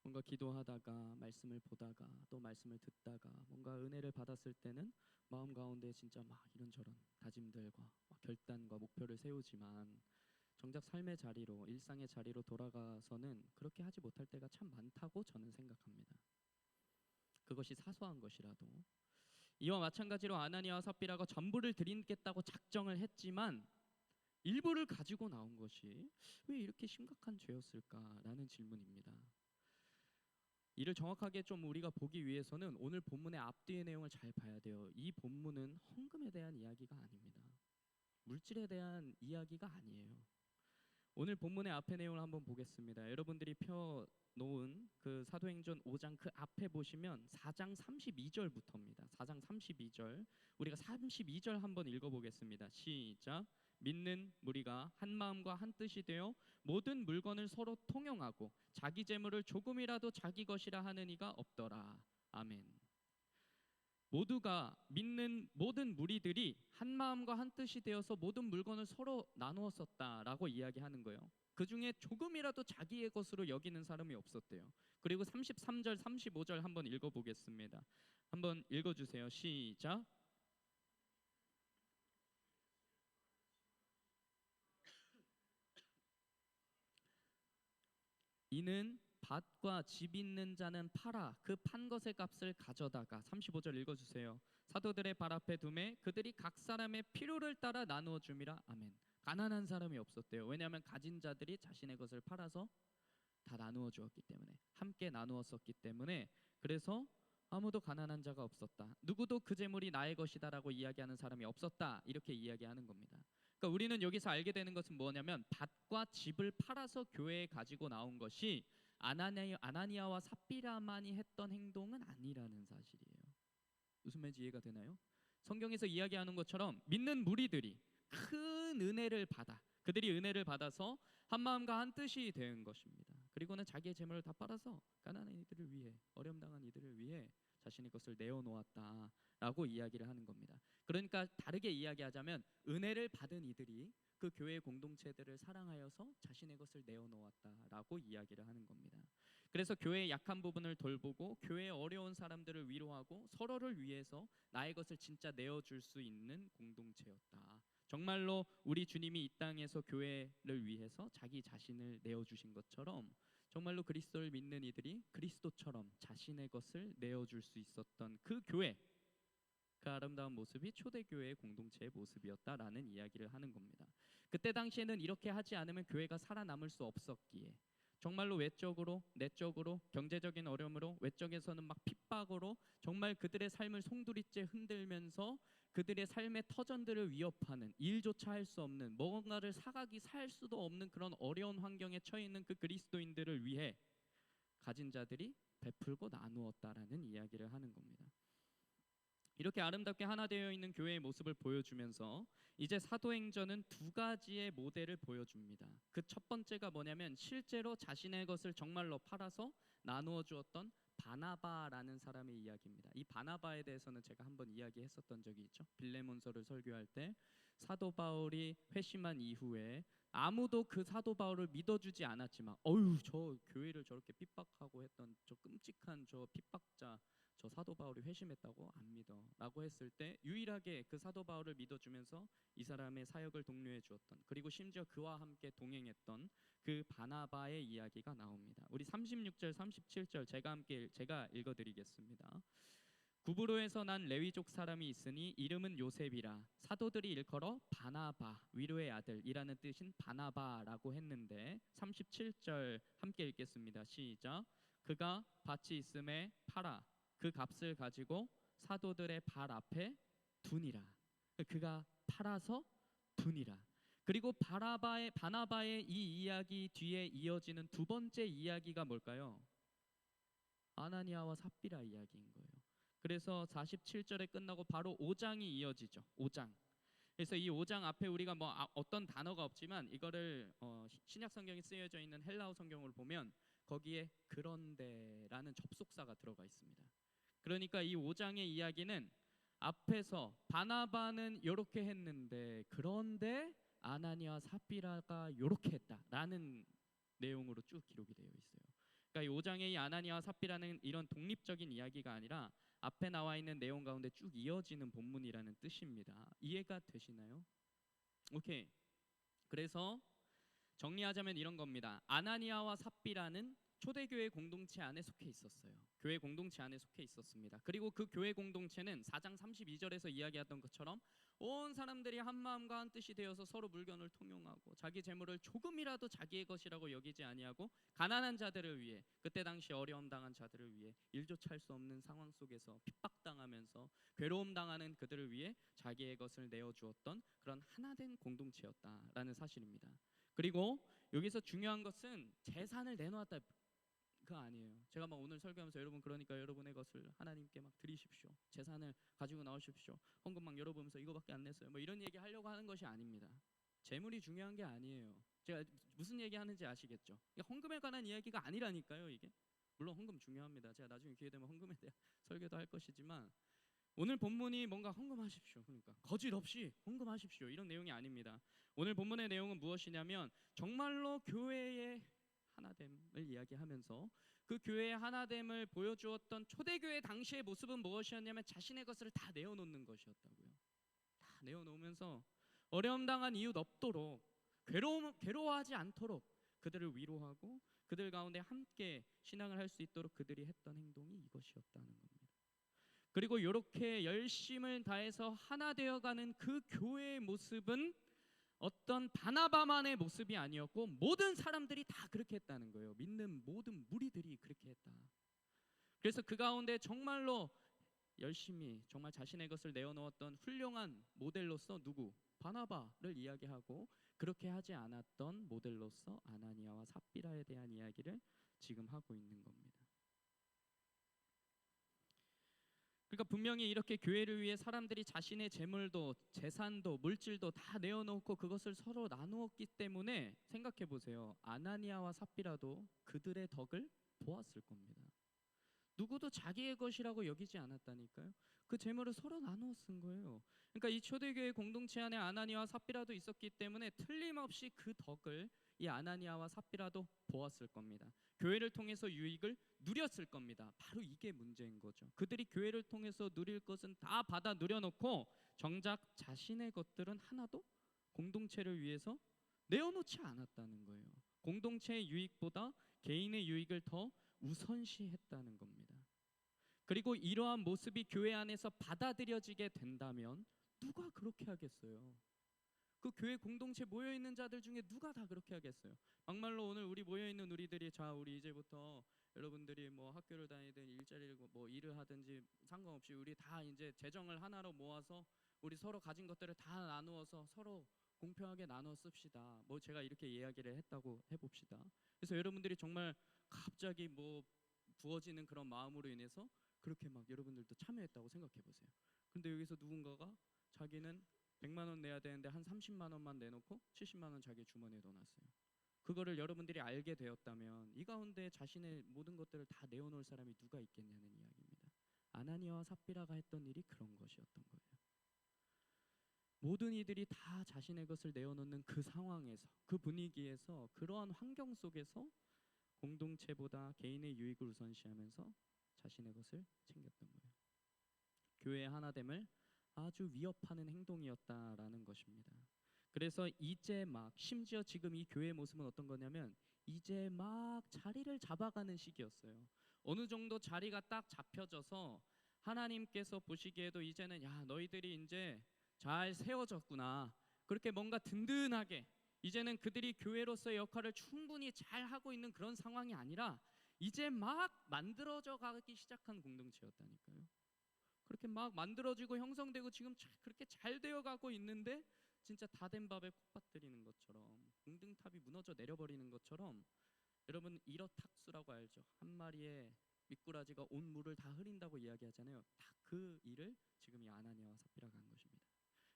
뭔가 기도하다가 말씀을 보다가 또 말씀을 듣다가 뭔가 은혜를 받았을 때는 마음 가운데 진짜 막 이런저런 다짐들과 막 결단과 목표를 세우지만 정작 삶의 자리로, 일상의 자리로 돌아가서는 그렇게 하지 못할 때가 참 많다고 저는 생각합니다. 그것이 사소한 것이라도. 이와 마찬가지로 아나니아와 삽비라가 전부를 드리겠다고 작정을 했지만 일부를 가지고 나온 것이 왜 이렇게 심각한 죄였을까라는 질문입니다. 이를 정확하게 좀 우리가 보기 위해서는 오늘 본문의 앞뒤의 내용을 잘 봐야 돼요. 이 본문은 헌금에 대한 이야기가 아닙니다. 물질에 대한 이야기가 아니에요. 오늘 본문의 앞의 내용을 한번 보겠습니다. 여러분들이 펴 놓은 그 사도행전 5장 그 앞에 보시면 4장 32절부터입니다. 4장 32절. 우리가 32절 한번 읽어보겠습니다. 시작. 믿는 무리가 한 마음과 한 뜻이 되어 모든 물건을 서로 통용하고 자기 재물을 조금이라도 자기 것이라 하는 이가 없더라. 아멘. 모두가 믿는 모든 무리들이 한 마음과 한 뜻이 되어서 모든 물건을 서로 나누었었다라고 이야기하는 거예요. 그 중에 조금이라도 자기의 것으로 여기는 사람이 없었대요. 그리고 33절, 35절 한번 읽어보겠습니다. 한번 읽어주세요. 시작. 이는 밭과 집 있는 자는 팔아 그 판 것의 값을 가져다가 35절 읽어주세요. 사도들의 발 앞에 두매 그들이 각 사람의 필요를 따라 나누어 줌이라. 아멘. 가난한 사람이 없었대요. 왜냐하면 가진 자들이 자신의 것을 팔아서 다 나누어 주었기 때문에, 함께 나누었었기 때문에. 그래서 아무도 가난한 자가 없었다. 누구도 그 재물이 나의 것이다라고 이야기하는 사람이 없었다. 이렇게 이야기하는 겁니다. 그러니까 우리는 여기서 알게 되는 것은 뭐냐면 밭과 집을 팔아서 교회에 가지고 나온 것이 아나니아와 삽비라만이 했던 행동은 아니라는 사실이에요. 무슨 말인지 이해가 되나요? 성경에서 이야기하는 것처럼 믿는 무리들이 큰 은혜를 받아, 그들이 은혜를 받아서 한 마음과 한 뜻이 된 것입니다. 그리고는 자기의 재물을 다 팔아서 가난한 이들을 위해, 어려움 당한 이들을 위해 자신의 것을 내어놓았다라고 이야기를 하는 겁니다. 그러니까 다르게 이야기하자면 은혜를 받은 이들이 그 교회 공동체들을 사랑하여서 자신의 것을 내어놓았다라고 이야기를 하는 겁니다. 그래서 교회의 약한 부분을 돌보고 교회의 어려운 사람들을 위로하고 서로를 위해서 나의 것을 진짜 내어줄 수 있는 공동체였다. 정말로 우리 주님이 이 땅에서 교회를 위해서 자기 자신을 내어주신 것처럼 정말로 그리스도를 믿는 이들이 그리스도처럼 자신의 것을 내어줄 수 있었던 그 교회, 그 아름다운 모습이 초대교회의 공동체의 모습이었다라는 이야기를 하는 겁니다. 그때 당시에는 이렇게 하지 않으면 교회가 살아남을 수 없었기에 정말로 외적으로, 내적으로, 경제적인 어려움으로, 외적에서는 막 핍박으로 정말 그들의 삶을 송두리째 흔들면서 그들의 삶의 터전들을 위협하는, 일조차 할 수 없는, 뭔가를 사각이 살 수도 없는 그런 어려운 환경에 처해 있는 그 그리스도인들을 위해 가진 자들이 베풀고 나누었다라는 이야기를 하는 겁니다. 이렇게 아름답게 하나 되어 있는 교회의 모습을 보여주면서 이제 사도행전은 두 가지의 모델을 보여줍니다. 그 첫 번째가 뭐냐면 실제로 자신의 것을 정말로 팔아서 나누어 주었던 바나바라는 사람의 이야기입니다. 이 바나바에 대해서는 제가 한번 이야기했었던 적이 있죠. 빌레몬서를 설교할 때 사도 바울이 회심한 이후에 아무도 그 사도 바울을 믿어주지 않았지만 어휴 저 교회를 저렇게 핍박하고 했던 저 끔찍한 저 핍박자 저 사도 바울이 회심했다고 안 믿어 라고 했을 때 유일하게 그 사도 바울을 믿어주면서 이 사람의 사역을 독려해 주었던, 그리고 심지어 그와 함께 동행했던 그 바나바의 이야기가 나옵니다. 우리 36절 37절 제가 읽어드리겠습니다. 구브로에서 난 레위족 사람이 있으니 이름은 요셉이라 사도들이 일컬어 바나바, 위로의 아들이라는 뜻인 바나바라고 했는데 37절 함께 읽겠습니다. 시작. 그가 밭이 있음에 팔아 그 값을 가지고 사도들의 발 앞에 두니라. 그가 팔아서 두니라. 그리고 바나바의 이 이야기 뒤에 이어지는 두 번째 이야기가 뭘까요? 아나니아와 삽비라 이야기인 거예요. 그래서 47절에 끝나고 바로 5장이 이어지죠. 5장. 그래서 이 5장 앞에 우리가 뭐 어떤 단어가 없지만 이거를 신약 성경에 쓰여져 있는 헬라어 성경을 보면 거기에 그런데라는 접속사가 들어가 있습니다. 그러니까 이 5장의 이야기는 앞에서 바나바는 이렇게 했는데 그런데 아나니아와 삽비라가 이렇게 했다라는 내용으로 쭉 기록이 되어 있어요. 그러니까 이 5장의 이 아나니아와 삽비라는 이런 독립적인 이야기가 아니라 앞에 나와 있는 내용 가운데 쭉 이어지는 본문이라는 뜻입니다. 이해가 되시나요? 오케이. 그래서 정리하자면 이런 겁니다. 아나니아와 삽비라는 초대교회 공동체 안에 속해 있었어요. 교회 공동체 안에 속해 있었습니다. 그리고 그 교회 공동체는 4장 32절에서 이야기했던 것처럼 온 사람들이 한 마음과 한 뜻이 되어서 서로 물건을 통용하고 자기 재물을 조금이라도 자기의 것이라고 여기지 아니하고 가난한 자들을 위해, 그때 당시 어려움 당한 자들을 위해, 일조차 할 수 없는 상황 속에서 핍박당하면서 괴로움 당하는 그들을 위해 자기의 것을 내어주었던 그런 하나된 공동체였다라는 사실입니다. 그리고 여기서 중요한 것은 재산을 내놓았다 그거 아니에요. 제가 막 오늘 설교하면서 여러분 그러니까 여러분의 것을 하나님께 막 드리십시오. 재산을 가지고 나오십시오. 헌금 막 열어보면서 이거밖에 안 냈어요. 뭐 이런 얘기 하려고 하는 것이 아닙니다. 재물이 중요한 게 아니에요. 제가 무슨 얘기 하는지 아시겠죠? 헌금에 관한 이야기가 아니라니까요. 이게 물론 헌금 중요합니다. 제가 나중에 기회 되면 헌금에 대한 설교도 할 것이지만 오늘 본문이 뭔가 헌금하십시오. 그러니까 거짓 없이 헌금하십시오. 이런 내용이 아닙니다. 오늘 본문의 내용은 무엇이냐면 정말로 교회의 하나됨을 이야기하면서 그 교회의 하나됨을 보여주었던 초대교회 당시의 모습은 무엇이었냐면 자신의 것을 다 내어놓는 것이었다고요. 다 내어놓으면서 어려움 당한 이웃 없도록 괴로워하지 않도록 그들을 위로하고 그들 가운데 함께 신앙을 할 수 있도록 그들이 했던 행동이 이것이었다는 겁니다. 그리고 이렇게 열심을 다해서 하나 되어가는 그 교회의 모습은 어떤 바나바만의 모습이 아니었고 모든 사람들이 다 그렇게 했다는 거예요. 믿는 모든 무리들이 그렇게 했다. 그래서 그 가운데 정말로 열심히 정말 자신의 것을 내어놓았던 훌륭한 모델로서 누구? 바나바를 이야기하고 그렇게 하지 않았던 모델로서 아나니아와 삽비라에 대한 이야기를 지금 하고 있는 겁니다. 그러니까 분명히 이렇게 교회를 위해 사람들이 자신의 재물도 재산도 물질도 다 내어놓고 그것을 서로 나누었기 때문에 생각해 보세요. 아나니아와 삽비라도 그들의 덕을 보았을 겁니다. 누구도 자기의 것이라고 여기지 않았다니까요. 그 재물을 서로 나누어 쓴 거예요. 그러니까 이 초대교회 공동체 안에 아나니아와 삽비라도 있었기 때문에 틀림없이 그 덕을 이 아나니아와 삽비라도 보았을 겁니다. 교회를 통해서 유익을 누렸을 겁니다. 바로 이게 문제인 거죠. 그들이 교회를 통해서 누릴 것은 다 받아 누려놓고 정작 자신의 것들은 하나도 공동체를 위해서 내어놓지 않았다는 거예요. 공동체의 유익보다 개인의 유익을 더 우선시했다는 겁니다. 그리고 이러한 모습이 교회 안에서 받아들여지게 된다면 누가 그렇게 하겠어요? 그 교회 공동체 모여 있는 자들 중에 누가 다 그렇게 하겠어요? 막말로 오늘 우리 모여 있는 우리들이 자 우리 이제부터 여러분들이 뭐 학교를 다니든 일자리를 뭐 일을 하든지 상관없이 우리 다 이제 재정을 하나로 모아서 우리 서로 가진 것들을 다 나누어서 서로 공평하게 나눠 씁시다. 뭐 제가 이렇게 이야기를 했다고 해봅시다. 그래서 여러분들이 정말 갑자기 뭐 부어지는 그런 마음으로 인해서 그렇게 막 여러분들도 참여했다고 생각해 보세요. 근데 여기서 누군가가 자기는 100만 원 내야 되는데 한 30만 원만 내놓고 70만 원 자기 주머니에 넣어놨어요. 그거를 여러분들이 알게 되었다면 이 가운데 자신의 모든 것들을 다 내어놓을 사람이 누가 있겠냐는 이야기입니다. 아나니아와 삽비라가 했던 일이 그런 것이었던 거예요. 모든 이들이 다 자신의 것을 내어놓는 그 상황에서, 그 분위기에서, 그러한 환경 속에서 공동체보다 개인의 유익을 우선시하면서 자신의 것을 챙겼던 거예요. 교회의 하나됨을 아주 위협하는 행동이었다라는 것입니다. 그래서 이제 막 심지어 지금 이 교회의 모습은 어떤 거냐면 이제 막 자리를 잡아가는 시기였어요. 어느 정도 자리가 딱 잡혀져서 하나님께서 보시기에도 이제는 야 너희들이 이제 잘 세워졌구나. 그렇게 뭔가 든든하게 이제는 그들이 교회로서의 역할을 충분히 잘 하고 있는 그런 상황이 아니라 이제 막 만들어져 가기 시작한 공동체였다니까요. 그렇게 막 만들어지고 형성되고 지금 그렇게 잘 되어가고 있는데 진짜 다 된 밥에 콧밭 들이는 것처럼 공등탑이 무너져 내려버리는 것처럼 여러분 일어탁수라고 알죠? 한 마리의 미꾸라지가 온 물을 다 흐린다고 이야기하잖아요. 딱 그 일을 지금 이 아나니아와 삽비라가 한 것입니다.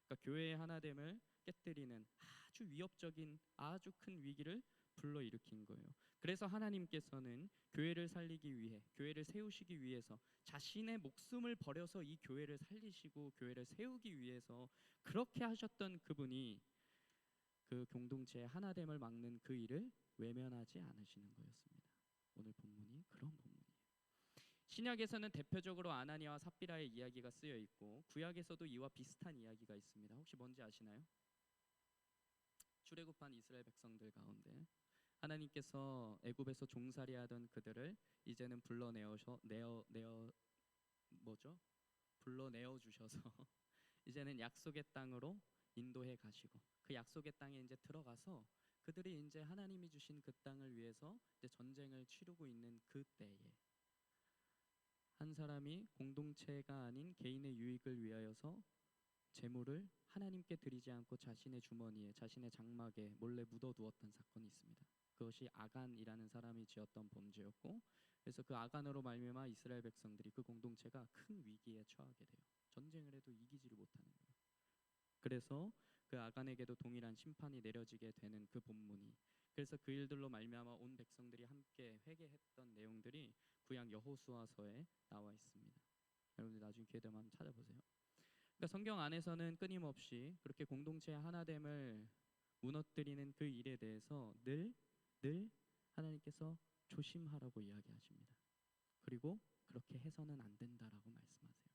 그러니까 교회의 하나됨을 깨뜨리는 아주 위협적인 아주 큰 위기를 불러일으킨 거예요. 그래서 하나님께서는 교회를 살리기 위해 교회를 세우시기 위해서 자신의 목숨을 버려서 이 교회를 살리시고 교회를 세우기 위해서 그렇게 하셨던 그분이 그 공동체의 하나됨을 막는 그 일을 외면하지 않으시는 거였습니다. 오늘 본문이 그런 본문이에요. 신약에서는 대표적으로 아나니아와 삽비라의 이야기가 쓰여 있고 구약에서도 이와 비슷한 이야기가 있습니다. 혹시 뭔지 아시나요? 출애굽한 이스라엘 백성들 가운데 하나님께서 애굽에서 종살이하던 그들을 이제는 불러내어 주셔서 이제는 약속의 땅으로 인도해 가시고 그 약속의 땅에 이제 들어가서 그들이 이제 하나님이 주신 그 땅을 위해서 이제 전쟁을 치르고 있는 그 때에 한 사람이 공동체가 아닌 개인의 유익을 위하여서 재물을 하나님께 드리지 않고 자신의 주머니에 자신의 장막에 몰래 묻어두었던 사건이 있습니다. 그것이 아간이라는 사람이 지었던 범죄였고 그래서 그 아간으로 말미암아 이스라엘 백성들이 그 공동체가 큰 위기에 처하게 돼요. 전쟁을 해도 이기지를 못하는 거예요. 그래서 그 아간에게도 동일한 심판이 내려지게 되는 그 본문이 그래서 그 일들로 말미암아 온 백성들이 함께 회개했던 내용들이 구약 여호수아서에 나와 있습니다. 여러분들 나중에 기회 되면 한번 찾아보세요. 그러니까 성경 안에서는 끊임없이 그렇게 공동체의 하나됨을 무너뜨리는 그 일에 대해서 늘 하나님께서 조심하라고 이야기하십니다. 그리고 그렇게 해서는 안 된다라고 말씀하세요.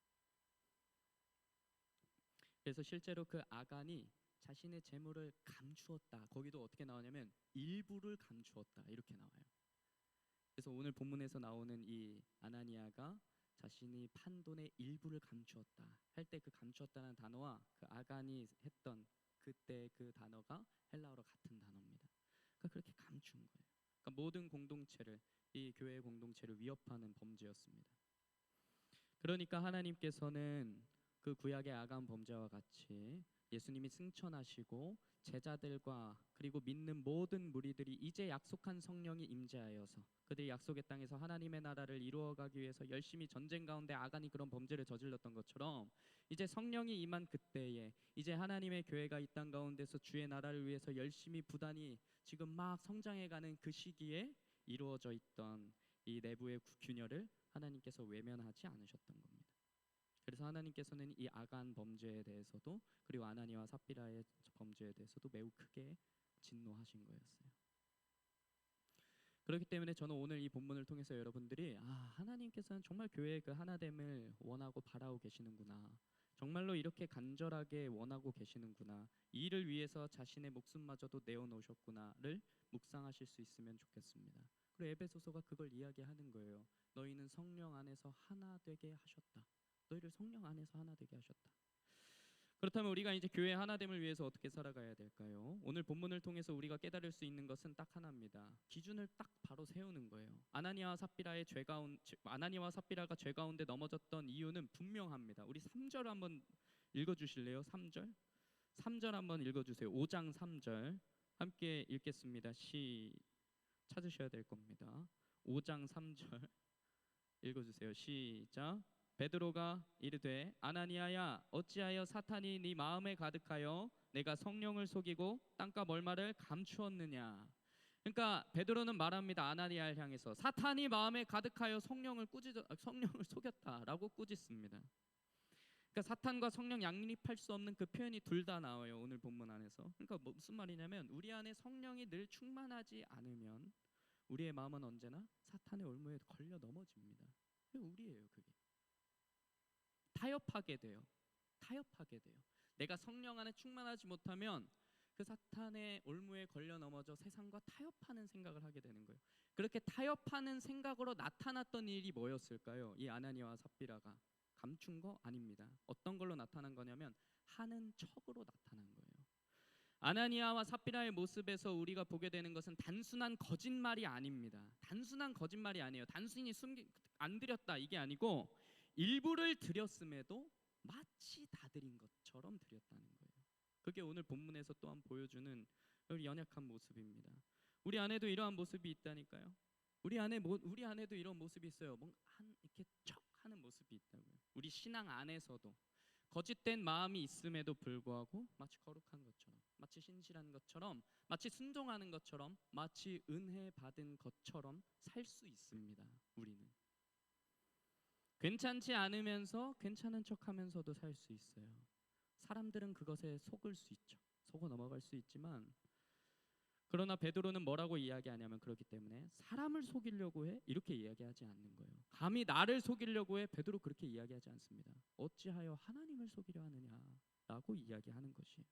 그래서 실제로 그 아간이 자신의 재물을 감추었다. 거기도 어떻게 나오냐면 일부를 감추었다 이렇게 나와요. 그래서 오늘 본문에서 나오는 이 아나니아가 자신이 판 돈의 일부를 감추었다 할 때 그 감추었다는 단어와 그 아간이 했던 그때 그 단어가 헬라어로 같은 단어입니다. 그러니까 그렇게 감춘 거예요. 그러니까 모든 공동체를 이 교회의 공동체를 위협하는 범죄였습니다. 그러니까 하나님께서는 그 구약의 아간 범죄와 같이 예수님이 승천하시고 제자들과 그리고 믿는 모든 무리들이 이제 약속한 성령이 임재하여서 그들이 약속의 땅에서 하나님의 나라를 이루어가기 위해서 열심히 전쟁 가운데 아간이 그런 범죄를 저질렀던 것처럼 이제 성령이 임한 그때에 이제 하나님의 교회가 이 땅 가운데서 주의 나라를 위해서 열심히 부단히 지금 막 성장해가는 그 시기에 이루어져 있던 이 내부의 균열을 하나님께서 외면하지 않으셨던 겁니다. 그래서 하나님께서는 이 아간 범죄에 대해서도 그리고 아나니와 삽비라의 범죄에 대해서도 매우 크게 진노하신 거였어요. 그렇기 때문에 저는 오늘 이 본문을 통해서 여러분들이 하나님께서는 정말 교회의 그 하나됨을 원하고 바라고 계시는구나. 정말로 이렇게 간절하게 원하고 계시는구나. 이 일을 위해서 자신의 목숨마저도 내어놓으셨구나를 묵상하실 수 있으면 좋겠습니다. 그리고 에베소서가 그걸 이야기하는 거예요. 너희는 성령 안에서 하나 되게 하셨다. 너희를 성령 안에서 하나 되게 하셨다. 그렇다면 우리가 이제 교회 하나됨을 위해서 어떻게 살아가야 될까요? 오늘 본문을 통해서 우리가 깨달을 수 있는 것은 딱 하나입니다. 기준을 딱 바로 세우는 거예요. 아나니아와 삽비라가 죄 가운데 넘어졌던 이유는 분명합니다. 우리 3절 한번 읽어주실래요? 3절? 3절 한번 읽어주세요. 5장 3절 함께 읽겠습니다. 찾으셔야 될 겁니다. 5장 3절 읽어주세요. 시작. 베드로가 이르되 아나니아야 어찌하여 사탄이 네 마음에 가득하여 내가 성령을 속이고 땅값 얼마를 감추었느냐. 그러니까 베드로는 말합니다. 아나니아를 향해서 사탄이 마음에 가득하여 성령을 속였다라고 꾸짖습니다. 그러니까 사탄과 성령 양립할 수 없는 그 표현이 둘 다 나와요. 오늘 본문 안에서. 그러니까 무슨 말이냐면 우리 안에 성령이 늘 충만하지 않으면 우리의 마음은 언제나 사탄의 올무에 걸려 넘어집니다. 그게 우리예요. 그게. 타협하게 돼요. 내가 성령 안에 충만하지 못하면 그 사탄의 올무에 걸려 넘어져 세상과 타협하는 생각을 하게 되는 거예요. 그렇게 타협하는 생각으로 나타났던 일이 뭐였을까요? 이 아나니아와 삽비라가 감춘 거 아닙니다. 어떤 걸로 나타난 거냐면 하는 척으로 나타난 거예요. 아나니아와 삽비라의 모습에서 우리가 보게 되는 것은 단순한 거짓말이 아닙니다. 단순한 거짓말이 아니에요. 단순히 안 드렸다 이게 아니고 일부를 드렸음에도 마치 다 드린 것처럼 드렸다는 거예요. 그게 오늘 본문에서 또한 보여주는 우리 연약한 모습입니다. 우리 안에도 이러한 모습이 있다니까요. 우리 안에도 이런 모습이 있어요. 이렇게 척 하는 모습이 있다고요. 우리 신앙 안에서도 거짓된 마음이 있음에도 불구하고 마치 거룩한 것처럼, 마치 신실한 것처럼, 마치 순종하는 것처럼, 마치 은혜 받은 것처럼 살 수 있습니다. 우리는 괜찮지 않으면서 괜찮은 척하면서도 살 수 있어요. 사람들은 그것에 속을 수 있죠. 속어 넘어갈 수 있지만 그러나 베드로는 뭐라고 이야기하냐면 그렇기 때문에 사람을 속이려고 해? 이렇게 이야기하지 않는 거예요. 감히 나를 속이려고 해? 베드로 그렇게 이야기하지 않습니다. 어찌하여 하나님을 속이려 하느냐라고 이야기하는 것이에요.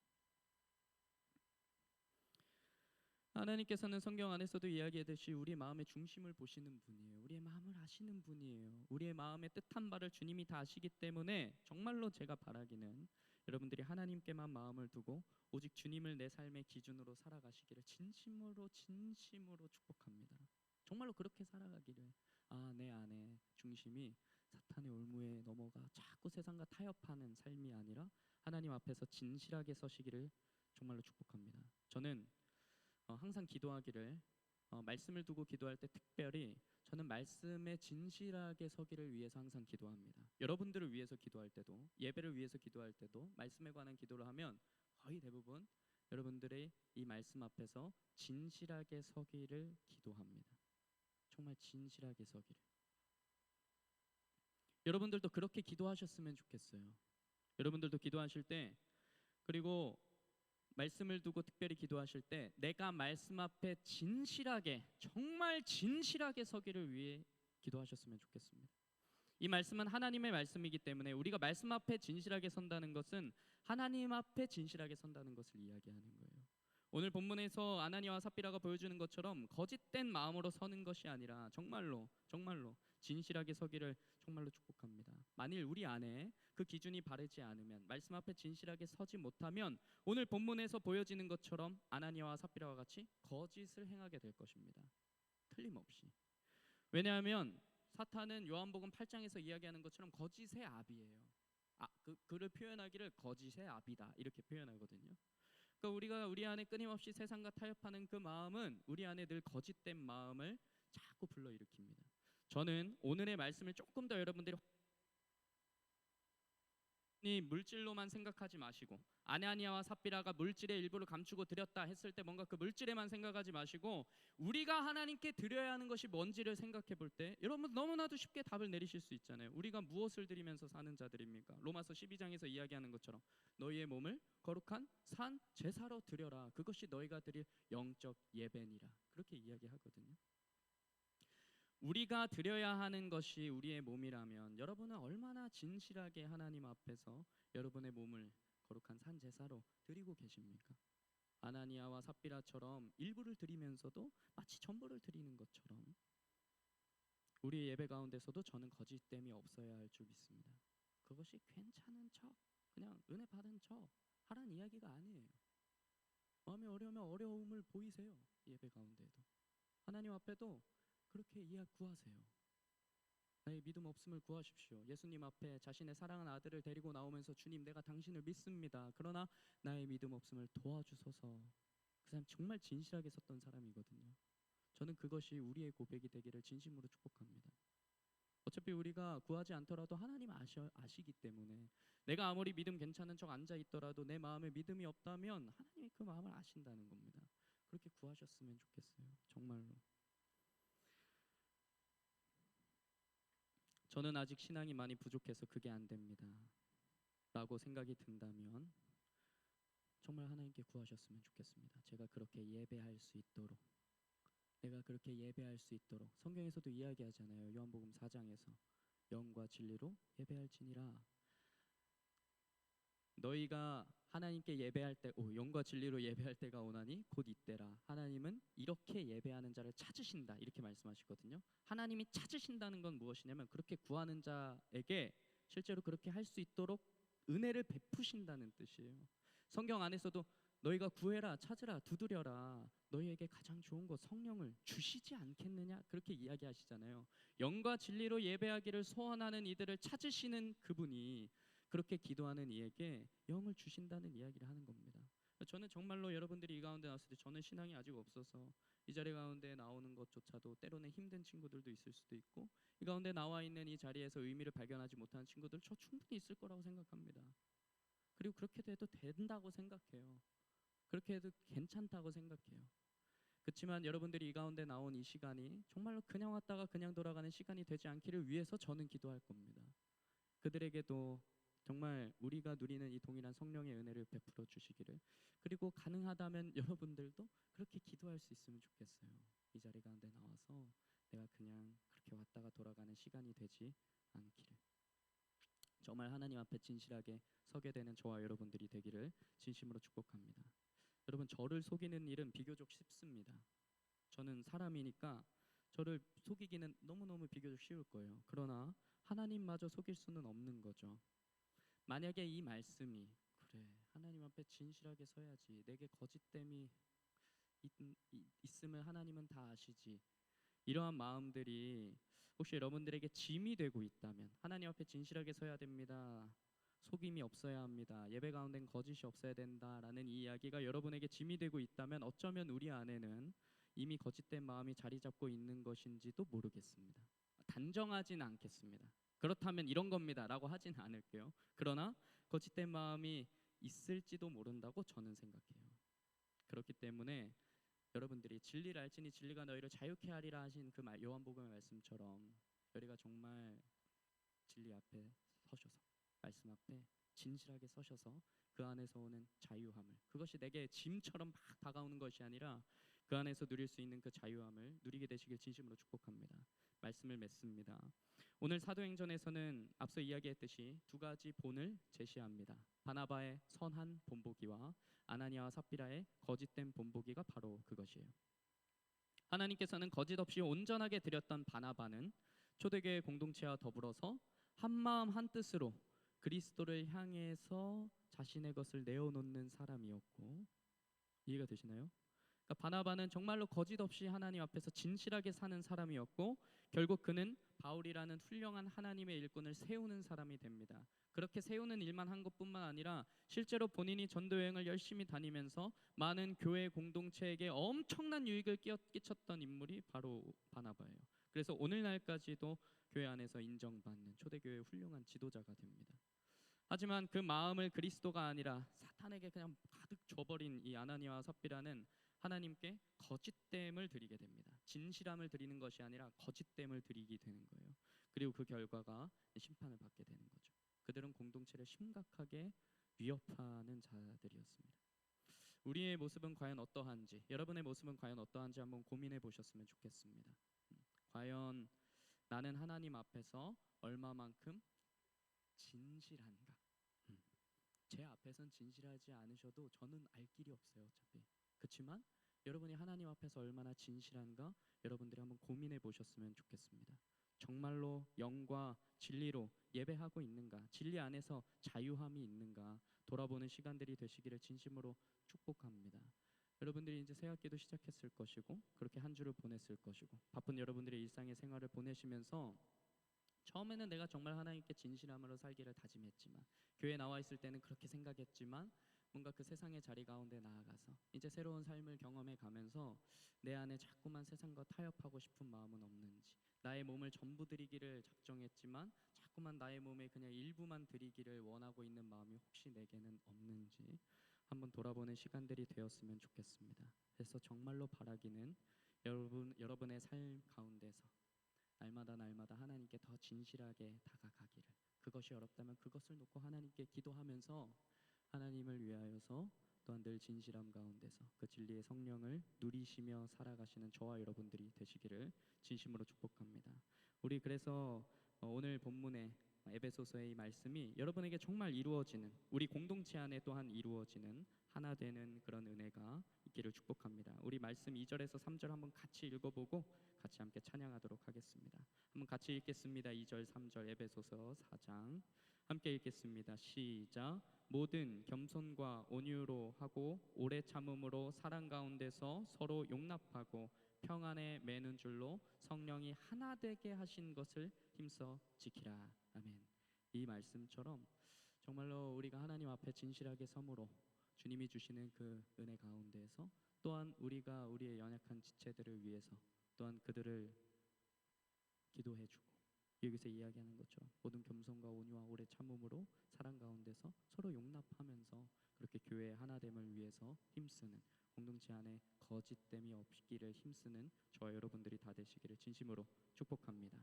하나님께서는 성경 안에서도 이야기했듯이 우리 마음의 중심을 보시는 분이에요. 우리의 마음을 아시는 분이에요. 우리의 마음의 뜻한 바를 주님이 다 아시기 때문에 정말로 제가 바라기는 여러분들이 하나님께만 마음을 두고 오직 주님을 내 삶의 기준으로 살아가시기를 진심으로 축복합니다. 정말로 그렇게 살아가기를 내 안에 중심이 사탄의 올무에 넘어가 자꾸 세상과 타협하는 삶이 아니라 하나님 앞에서 진실하게 서시기를 정말로 축복합니다. 저는 항상 기도하기를 말씀을 두고 기도할 때 특별히 저는 말씀에 진실하게 서기를 위해서 항상 기도합니다. 여러분들을 위해서 기도할 때도 예배를 위해서 기도할 때도 말씀에 관한 기도를 하면 거의 대부분 여러분들의 이 말씀 앞에서 진실하게 서기를 기도합니다. 정말 진실하게 서기를. 여러분들도 그렇게 기도하셨으면 좋겠어요. 여러분들도 기도하실 때 그리고 말씀을 두고 특별히 기도하실 때 내가 말씀 앞에 진실하게 정말 진실하게 서기를 위해 기도하셨으면 좋겠습니다. 이 말씀은 하나님의 말씀이기 때문에 우리가 말씀 앞에 진실하게 선다는 것은 하나님 앞에 진실하게 선다는 것을 이야기하는 거예요. 오늘 본문에서 아나니아와 삽비라가 보여주는 것처럼 거짓된 마음으로 서는 것이 아니라 정말로 진실하게 서기를 정말로 축복합니다. 만일 우리 안에 그 기준이 바르지 않으면 말씀 앞에 진실하게 서지 못하면 오늘 본문에서 보여지는 것처럼 아나니아와 삽비라와 같이 거짓을 행하게 될 것입니다. 틀림없이. 왜냐하면 사탄은 요한복음 8장에서 이야기하는 것처럼 거짓의 아비예요. 그를 표현하기를 거짓의 아비다 이렇게 표현하거든요. 그러니까 우리가 우리 안에 끊임없이 세상과 타협하는 그 마음은 우리 안에 늘 거짓된 마음을 자꾸 불러일으킵니다. 저는 오늘의 말씀을 조금 더 여러분들이 이 물질로만 생각하지 마시고, 아나니아와 삽비라가 물질의 일부를 감추고 드렸다 했을 때 뭔가 그 물질에만 생각하지 마시고 우리가 하나님께 드려야 하는 것이 뭔지를 생각해 볼 때 여러분 너무나도 쉽게 답을 내리실 수 있잖아요. 우리가 무엇을 드리면서 사는 자들입니까? 로마서 12장에서 이야기하는 것처럼 너희의 몸을 거룩한 산 제사로 드려라. 그것이 너희가 드릴 영적 예배니라. 그렇게 이야기하거든요. 우리가 드려야 하는 것이 우리의 몸이라면 여러분은 얼마나 진실하게 하나님 앞에서 여러분의 몸을 거룩한 산 제사로 드리고 계십니까? 아나니아와 삽비라처럼 일부를 드리면서도 마치 전부를 드리는 것처럼 우리의 예배 가운데서도 저는 거짓됨이 없어야 할 줄 믿습니다. 그것이 괜찮은 척, 그냥 은혜 받은 척 하라는 이야기가 아니에요. 마음이 어려우면 어려움을 보이세요. 예배 가운데에도 하나님 앞에도 그렇게 구하세요. 나의 믿음 없음을 구하십시오. 예수님 앞에 자신의 사랑하는 아들을 데리고 나오면서 주님 내가 당신을 믿습니다. 그러나 나의 믿음 없음을 도와주소서. 그 사람 정말 진실하게 섰던 사람이거든요. 저는 그것이 우리의 고백이 되기를 진심으로 축복합니다. 어차피 우리가 구하지 않더라도 하나님 아시기 때문에 내가 아무리 믿음 괜찮은 척 앉아 있더라도 내 마음에 믿음이 없다면 하나님이 그 마음을 아신다는 겁니다. 그렇게 구하셨으면 좋겠어요. 정말로. 저는 아직 신앙이 많이 부족해서 그게 안 됩니다 라고 생각이 든다면 정말 하나님께 구하셨으면 좋겠습니다. 제가 그렇게 예배할 수 있도록, 내가 그렇게 예배할 수 있도록. 성경에서도 이야기하잖아요. 요한복음 4장에서 영과 진리로 예배할지니라. 너희가 하나님께 예배할 때 영과 진리로 예배할 때가 오나니 곧 이때라. 하나님은 이렇게 예배하는 자를 찾으신다 이렇게 말씀하시거든요. 하나님이 찾으신다는 건 무엇이냐면 그렇게 구하는 자에게 실제로 그렇게 할 수 있도록 은혜를 베푸신다는 뜻이에요. 성경 안에서도 너희가 구해라, 찾으라, 두드려라. 너희에게 가장 좋은 것 성령을 주시지 않겠느냐 그렇게 이야기하시잖아요. 영과 진리로 예배하기를 소원하는 이들을 찾으시는 그분이 그렇게 기도하는 이에게 영을 주신다는 이야기를 하는 겁니다. 저는 정말로 여러분들이 이 가운데 나왔을 때 저는 신앙이 아직 없어서 이 자리 가운데 나오는 것조차도 때로는 힘든 친구들도 있을 수도 있고 이 가운데 나와 있는 이 자리에서 의미를 발견하지 못하는 친구들 저 충분히 있을 거라고 생각합니다. 그리고 그렇게 돼도 된다고 생각해요. 그렇게 해도 괜찮다고 생각해요. 그렇지만 여러분들이 이 가운데 나온 이 시간이 정말로 그냥 왔다가 그냥 돌아가는 시간이 되지 않기를 위해서 저는 기도할 겁니다. 그들에게도 정말 우리가 누리는 이 동일한 성령의 은혜를 베풀어 주시기를, 그리고 가능하다면 여러분들도 그렇게 기도할 수 있으면 좋겠어요. 이 자리 가운데 나와서 내가 그냥 그렇게 왔다가 돌아가는 시간이 되지 않기를. 정말 하나님 앞에 진실하게 서게 되는 저와 여러분들이 되기를 진심으로 축복합니다. 여러분 저를 속이는 일은 비교적 쉽습니다. 저는 사람이니까 저를 속이기는 너무너무 비교적 쉬울 거예요. 그러나 하나님마저 속일 수는 없는 거죠. 만약에 이 말씀이 그래 하나님 앞에 진실하게 서야지 내게 거짓됨이 있음을 하나님은 다 아시지 이러한 마음들이 혹시 여러분들에게 짐이 되고 있다면 하나님 앞에 진실하게 서야 됩니다. 속임이 없어야 합니다. 예배 가운데는 거짓이 없어야 된다라는 이 이야기가 여러분에게 짐이 되고 있다면 어쩌면 우리 안에는 이미 거짓된 마음이 자리 잡고 있는 것인지도 모르겠습니다. 단정하지는 않겠습니다. 그렇다면 이런 겁니다 라고 하진 않을게요. 그러나 거짓된 마음이 있을지도 모른다고 저는 생각해요. 그렇기 때문에 여러분들이 진리를 알지니 진리가 너희를 자유케 하리라 하신 그 요한복음의 말씀처럼 우리가 정말 진리 앞에 서셔서 말씀 앞에 진실하게 서셔서 그 안에서 오는 자유함을, 그것이 내게 짐처럼 막 다가오는 것이 아니라 그 안에서 누릴 수 있는 그 자유함을 누리게 되시길 진심으로 축복합니다. 말씀을 맺습니다. 오늘 사도행전에서는 앞서 이야기했듯이 두 가지 본을 제시합니다. 바나바의 선한 본보기와 아나니아와 삽비라의 거짓된 본보기가 바로 그것이에요. 하나님께서는 거짓 없이 온전하게 드렸던 바나바는 초대교회 공동체와 더불어서 한마음 한뜻으로 그리스도를 향해서 자신의 것을 내어놓는 사람이었고, 이해가 되시나요? 그러니까 바나바는 정말로 거짓 없이 하나님 앞에서 진실하게 사는 사람이었고 결국 그는 바울이라는 훌륭한 하나님의 일꾼을 세우는 사람이 됩니다. 그렇게 세우는 일만 한 것뿐만 아니라 실제로 본인이 전도 여행을 열심히 다니면서 많은 교회 공동체에게 엄청난 유익을 끼쳤던 인물이 바로 바나바예요. 그래서 오늘날까지도 교회 안에서 인정받는 초대교회의 훌륭한 지도자가 됩니다. 하지만 그 마음을 그리스도가 아니라 사탄에게 그냥 가득 줘버린 이 아나니아와 삽비라는 하나님께 거짓됨을 드리게 됩니다. 진실함을 드리는 것이 아니라 거짓됨을 드리게 되는 거예요. 그리고 그 결과가 심판을 받게 되는 거죠. 그들은 공동체를 심각하게 위협하는 자들이었습니다. 우리의 모습은 과연 어떠한지, 여러분의 모습은 과연 어떠한지 한번 고민해 보셨으면 좋겠습니다. 과연 나는 하나님 앞에서 얼마만큼 진실한가? 제 앞에선 진실하지 않으셔도 저는 알 길이 없어요, 어차피. 그렇지만 여러분이 하나님 앞에서 얼마나 진실한가 여러분들이 한번 고민해 보셨으면 좋겠습니다. 정말로 영과 진리로 예배하고 있는가? 진리 안에서 자유함이 있는가? 돌아보는 시간들이 되시기를 진심으로 축복합니다. 여러분들이 이제 새 학기도 시작했을 것이고 그렇게 한 주를 보냈을 것이고 바쁜 여러분들의 일상의 생활을 보내시면서 처음에는 내가 정말 하나님께 진실함으로 살기를 다짐했지만 교회에 나와 있을 때는 그렇게 생각했지만 뭔가 그 세상의 자리 가운데 나아가서 이제 새로운 삶을 경험해 가면서 내 안에 자꾸만 세상과 타협하고 싶은 마음은 없는지, 나의 몸을 전부 드리기를 작정했지만 자꾸만 나의 몸의 그냥 일부만 드리기를 원하고 있는 마음이 혹시 내게는 없는지 한번 돌아보는 시간들이 되었으면 좋겠습니다. 그래서 정말로 바라기는 여러분의 삶 가운데서 날마다 하나님께 더 진실하게 다가가기를, 그것이 어렵다면 그것을 놓고 하나님께 기도하면서 하나님을 위하여서 또한 늘 진실함 가운데서 그 진리의 성령을 누리시며 살아가시는 저와 여러분들이 되시기를 진심으로 축복합니다. 우리 그래서 오늘 본문의 에베소서의 이 말씀이 여러분에게 정말 이루어지는, 우리 공동체 안에 또한 이루어지는 하나 되는 그런 은혜가 있기를 축복합니다. 우리 말씀 2절에서 3절 한번 같이 읽어보고 같이 함께 찬양하도록 하겠습니다. 한번 같이 읽겠습니다. 2절 3절 에베소서 4장 함께 읽겠습니다. 시작. 모든 겸손과 온유로 하고 오래 참음으로 사랑 가운데서 서로 용납하고 평안에 매는 줄로 성령이 하나 되게 하신 것을 힘써 지키라. 아멘. 이 말씀처럼 정말로 우리가 하나님 앞에 진실하게 섬으로 주님이 주시는 그 은혜 가운데에서 또한 우리가 우리의 연약한 지체들을 위해서 또한 그들을 기도해주고 여기서 이야기하는 것처럼 모든 겸손과 온유와 오래 참음으로 사랑 가운데서 서로 용납하면서 그렇게 교회의 하나됨을 위해서 힘쓰는, 공동체 안에 거짓됨이 없기를 힘쓰는 저와 여러분들이 다 되시기를 진심으로 축복합니다.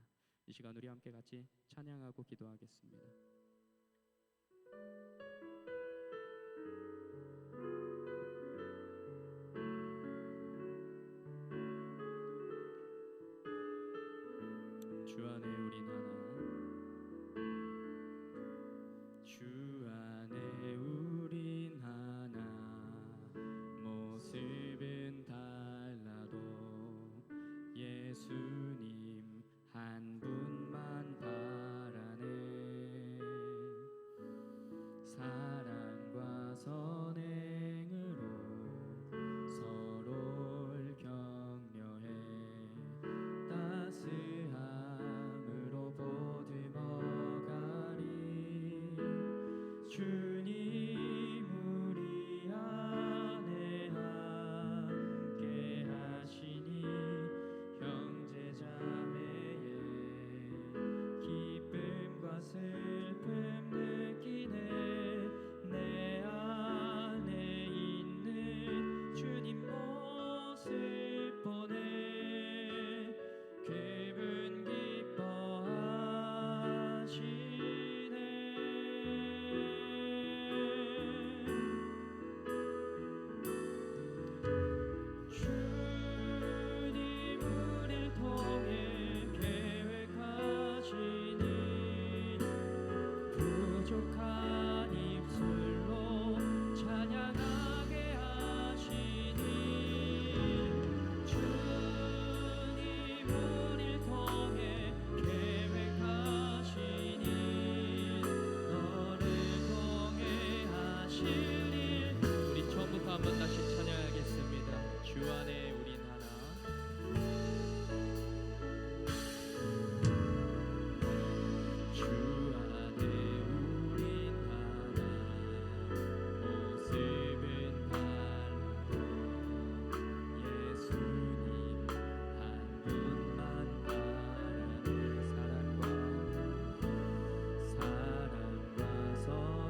이 시간 우리 함께 같이 찬양하고 기도하겠습니다. 주 안에 우린 하나, 주 안에 우린 하나, 모습은 달라도 예수님 한 분만 바라네. 사랑과 선행으로 서로를 격려해 따스함으로 보듬어가리. 주님 우리 안에 함께 하시니 형제자매의 기쁨과 슬픔 느끼네. 내 안에 있는 주님 모습 보네. 그분 기뻐하시네. 주님 우릴 통해 계획하시니 부족한 입술로 찬양하게 하시니. 주님 우릴 통해 계획하시니 너를 통해 하실 일. 우리 처음부터 한번 다시 찬양하겠습니다. 주 안에 우린 하나, 주 안에 우린 하나, 모습은 달라도 예수님 한 분만 바라는. 사랑과 선행으로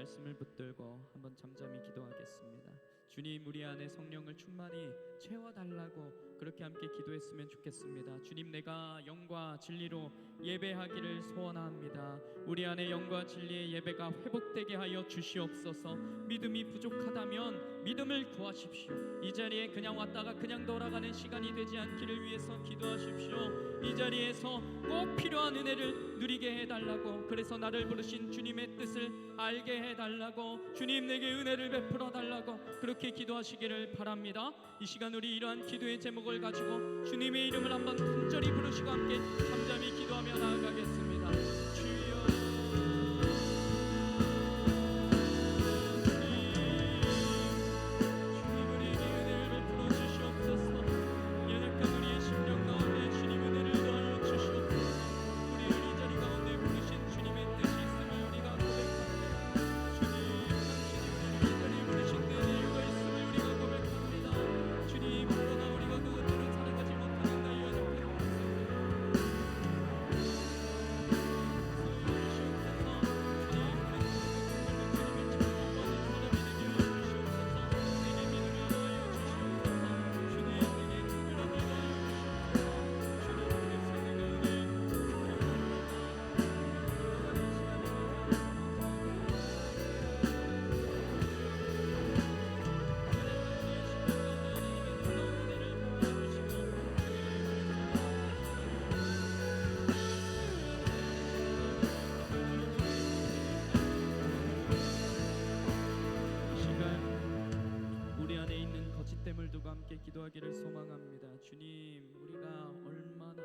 말씀을 붙들고 한번 잠잠히 기도하겠습니다. 주님, 우리 안에 성령을 충만히 채워달라고 그렇게 함께 기도했으면 좋겠습니다. 주님, 내가 영과 진리로 예배하기를 소원합니다. 우리 안에 영과 진리의 예배가 회복되게 하여 주시옵소서. 믿음이 부족하다면 믿음을 구하십시오. 이 자리에 그냥 왔다가 그냥 돌아가는 시간이 되지 않기를 위해서 기도하십시오. 이 자리에서 꼭 필요한 은혜를 누리게 해달라고, 그래서 나를 부르신 주님의 뜻을 알게 해달라고, 주님 내게 은혜를 베풀어 달라고 그렇게 기도하시기를 바랍니다. 이 시간 우리 이러한 기도의 제목을 가지고 주님의 이름을 한번 간절히 부르시고 함께 잠잠히 기도하며 나아가겠습니다. 주여, 주님 우리에게 은혜를 베풀어 주시옵소서. 연약한 우리의 심령 가운데 주님 은혜를 더하여 주시옵소서. 우리를 이 자리 가운데 부르신 주님의 뜻이 있음을 우리가 고백합니다. 주님, 당신이 우리를 이 자리에 부르신 데에 이유가 있음을 우리가 고백합니다. 주님, 그러나 우리가 그것들을 살아가지 못하는 나의 연약한 거짓됨을 두고 함께 기도하기를 소망합니다. 주님, 우리가 얼마나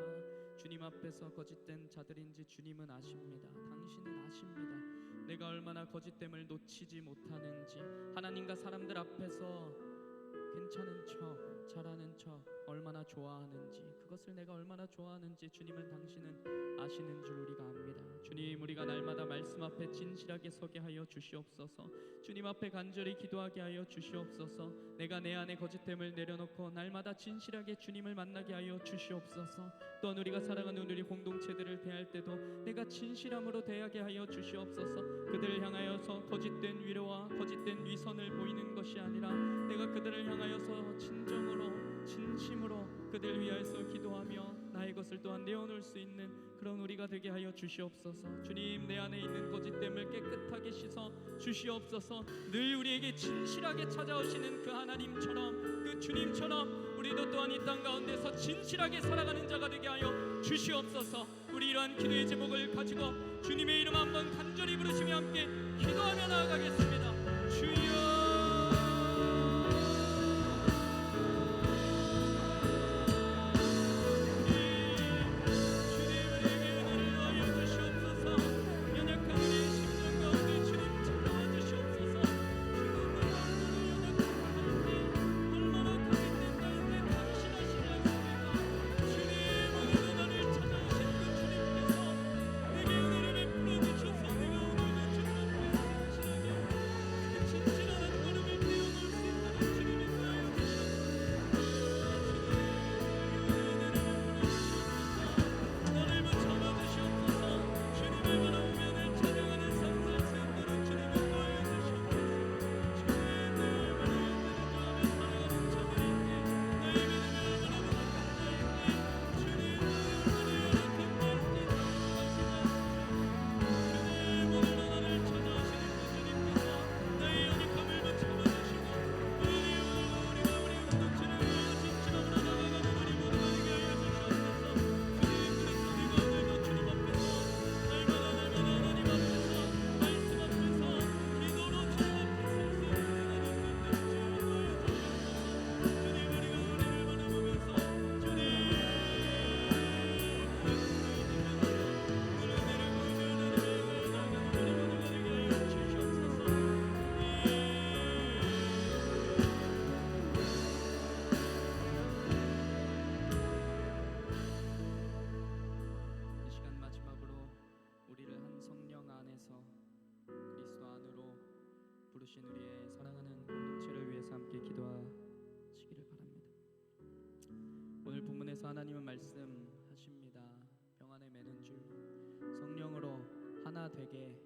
주님 앞에서 거짓된 자들인지 주님은 아십니다. 당신은 아십니다. 내가 얼마나 거짓됨을 놓치지 못하는지, 하나님과 사람들 앞에서 괜찮은 척, 잘하는 척 얼마나 좋아하는지, 그것을 내가 얼마나 좋아하는지 주님은 당신은 아시는 줄 우리가 압니다. 주님, 우리가 날마다 말씀 앞에 진실하게 서게 하여 주시옵소서. 주님 앞에 간절히 기도하게 하여 주시옵소서. 내가 내 안에 거짓됨을 내려놓고 날마다 진실하게 주님을 만나게 하여 주시옵소서. 또한 우리가 사랑하는 우리 공동체들을 대할 때도 내가 진실함으로 대하게 하여 주시옵소서. 그들을 향하여서 거짓된 위로와 거짓된 위선을 보이는 것이 아니라 내가 그들을 향하여서 진정으로 진심으로 그들을 위하여서 기도하며 나의 것을 또한 내어놓을 수 있는 그런 우리가 되게 하여 주시옵소서. 주님, 내 안에 있는 거짓됨을 깨끗하게 씻어 주시옵소서. 늘 우리에게 진실하게 찾아오시는 그 하나님처럼, 그 주님처럼 우리도 또한 이 땅 가운데서 진실하게 살아가는 자가 되게 하여 주시옵소서. 우리 이러한 기도의 제목을 가지고 주님의 이름 한번 간절히 부르시며 함께 기도하며 나아가겠습니다. 주여, 부르신 우리의 사랑하는 공동체를 위해서 함께 기도하시기를 바랍니다. 오늘 본문에서 하나님은 말씀하십니다. 병 안에 매는 줄 성령으로 하나 되게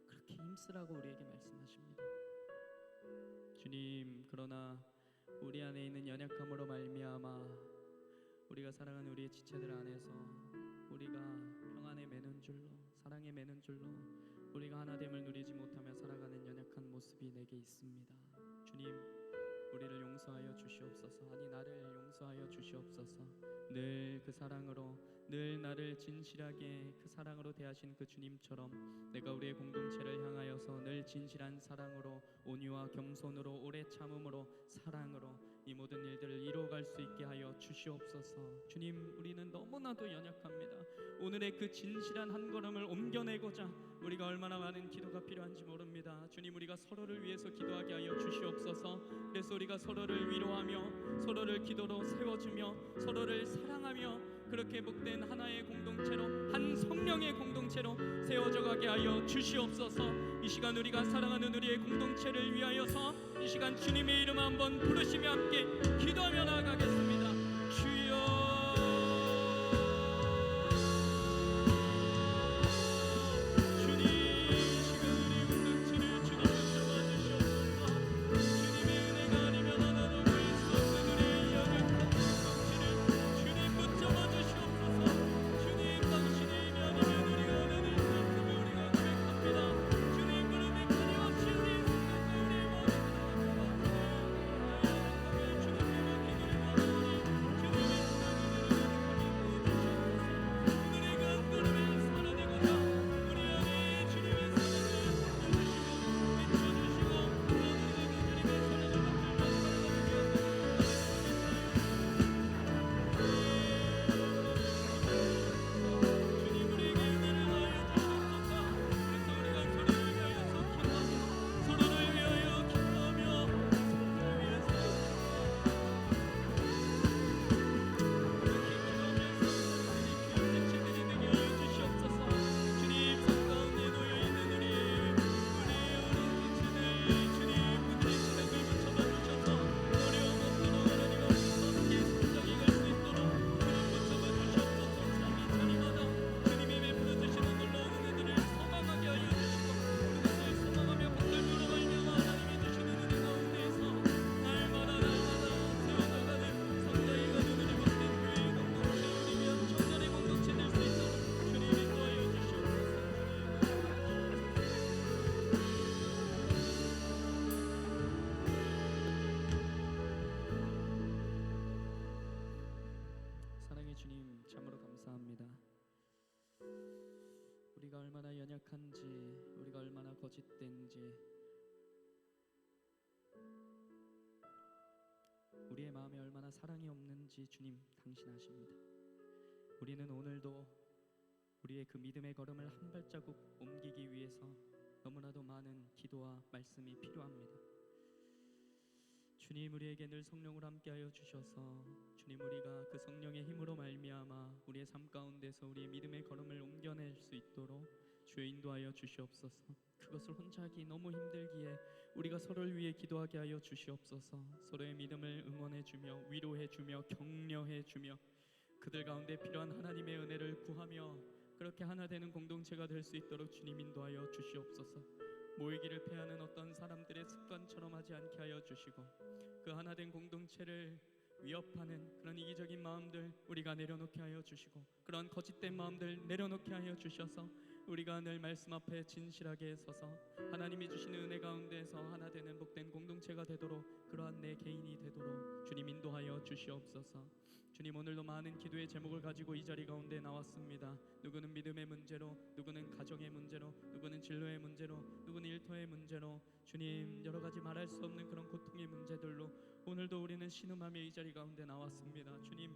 그렇게 그렇게 힘쓰라고 우리에게 말씀하십니다. 주님, 그러나 우리 안에 있는 연약함으로 말미암아 우리가 사랑하는 우리의 지체들 안에서 우리가 평안에 매는 줄로, 사랑에 매는 줄로 우리가 하나됨을 누리지 못하며 살아가는 연약한 모습이 내게 있습니다. 주님, 우리를 용서하여 주시옵소서. 아니, 나를 용서하여 주시옵소서. 늘 그 사랑으로, 늘 나를 진실하게 그 사랑으로 대하신 그 주님처럼 내가 우리의 공동체를 향하여서 늘 진실한 사랑으로, 온유와 겸손으로, 오래 참음으로, 사랑으로 이 모든 일들을 이루어갈 수 있게 하여 주시옵소서. 주님, 우리는 너무나도 연약합니다. 오늘의 그 진실한 한 걸음을 옮겨내고자 우리가 얼마나 많은 기도가 필요한지 모릅니다. 주님, 우리가 서로를 위해서 기도하게 하여 주시옵소서. 그래서 우리가 서로를 위로하며 서로를 기도로 세워주며 서로를 사랑하며 그렇게 복된 하나의 공동체로, 한 성령의 공동체로 세워져 가게 하여 주시옵소서. 이 시간 우리가 사랑하는 우리의 공동체를 위하여서 이 시간 주님의 이름 한번 부르시며 함께 기도하며 나아가겠습니다. 주여, 우리가 얼마나 연약한지, 우리가 얼마나 거짓된지, 우리의 마음에 얼마나 사랑이 없는지 주님 당신 아십니다. 우리는 오늘도 우리의 그 믿음의 걸음을 한 발자국 옮기기 위해서 너무나도 많은 기도와 말씀이 필요합니다. 주님, 우리에게 늘 성령을 함께하여 주셔서 주님, 우리가 그 성령의 힘으로 말미암아 우리의 삶 가운데서 우리의 믿음의 걸음을 옮겨낼 수 있도록 주여 인도하여 주시옵소서. 그것을 혼자 하기 너무 힘들기에 우리가 서로를 위해 기도하게 하여 주시옵소서. 서로의 믿음을 응원해주며 위로해주며 격려해주며 그들 가운데 필요한 하나님의 은혜를 구하며 그렇게 하나 되는 공동체가 될 수 있도록 주님 인도하여 주시옵소서. 모이기를 패하는 어떤 사람들의 습관처럼 하지 않게 하여 주시고 그 하나 된 공동체를 위협하는 그런 이기적인 마음들 우리가 내려놓게 하여 주시고 그런 거짓된 마음들 내려놓게 하여 주셔서 우리가 늘 말씀 앞에 진실하게 서서 하나님이 주시는 은혜 가운데서 하나 되는 복된 공동체가 되도록 그러한 내 개인이 되도록 주님 인도하여 주시옵소서. 주님, 오늘도 많은 기도의 제목을 가지고 이 자리 가운데 나왔습니다. 누구는 믿음의 문제로, 누구는 가정의 문제로, 누구는 진로의 문제로, 누구는 일터의 문제로, 주님 여러 가지 말할 수 없는 그런 고통의 문제들로 오늘도 우리는 신음하며 이 자리 가운데 나왔습니다. 주님,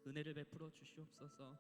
은혜를 베풀어 주시옵소서.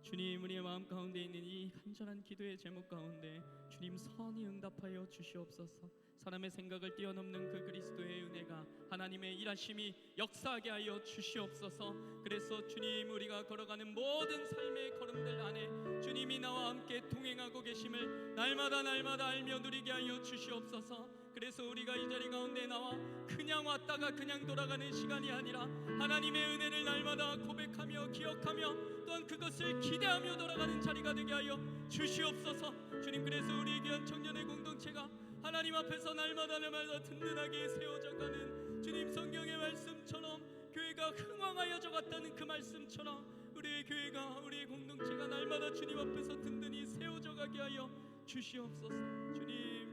주님, 우리의 마음 가운데 있는 이 간절한 기도의 제목 가운데 주님 선히 응답하여 주시옵소서. 사람의 생각을 뛰어넘는 그 그리스도의 은혜가 하나님의 일하심이 역사하게 하여 주시옵소서. 그래서 주님, 우리가 걸어가는 모든 삶의 걸음들 안에 주님이 나와 함께 동행하고 계심을 날마다 알며 누리게 하여 주시옵소서. 그래서 우리가 이 자리 가운데 나와 그냥 왔다가 그냥 돌아가는 시간이 아니라 하나님의 은혜를 날마다 고백하며 기억하며 또한 그것을 기대하며 돌아가는 자리가 되게 하여 주시옵소서. 주님, 그래서 우리 귀한 청년의 공동체가 하나님 앞에서 날마다 든든하게 세워져 가는 주님 성경의 말씀처럼 교회가 흥왕하여져 갔다는 그 말씀처럼 우리의 교회가 우리의 공동체가 날마다 주님 앞에서 든든히 세워져 가게 하여 주시옵소서. 주님,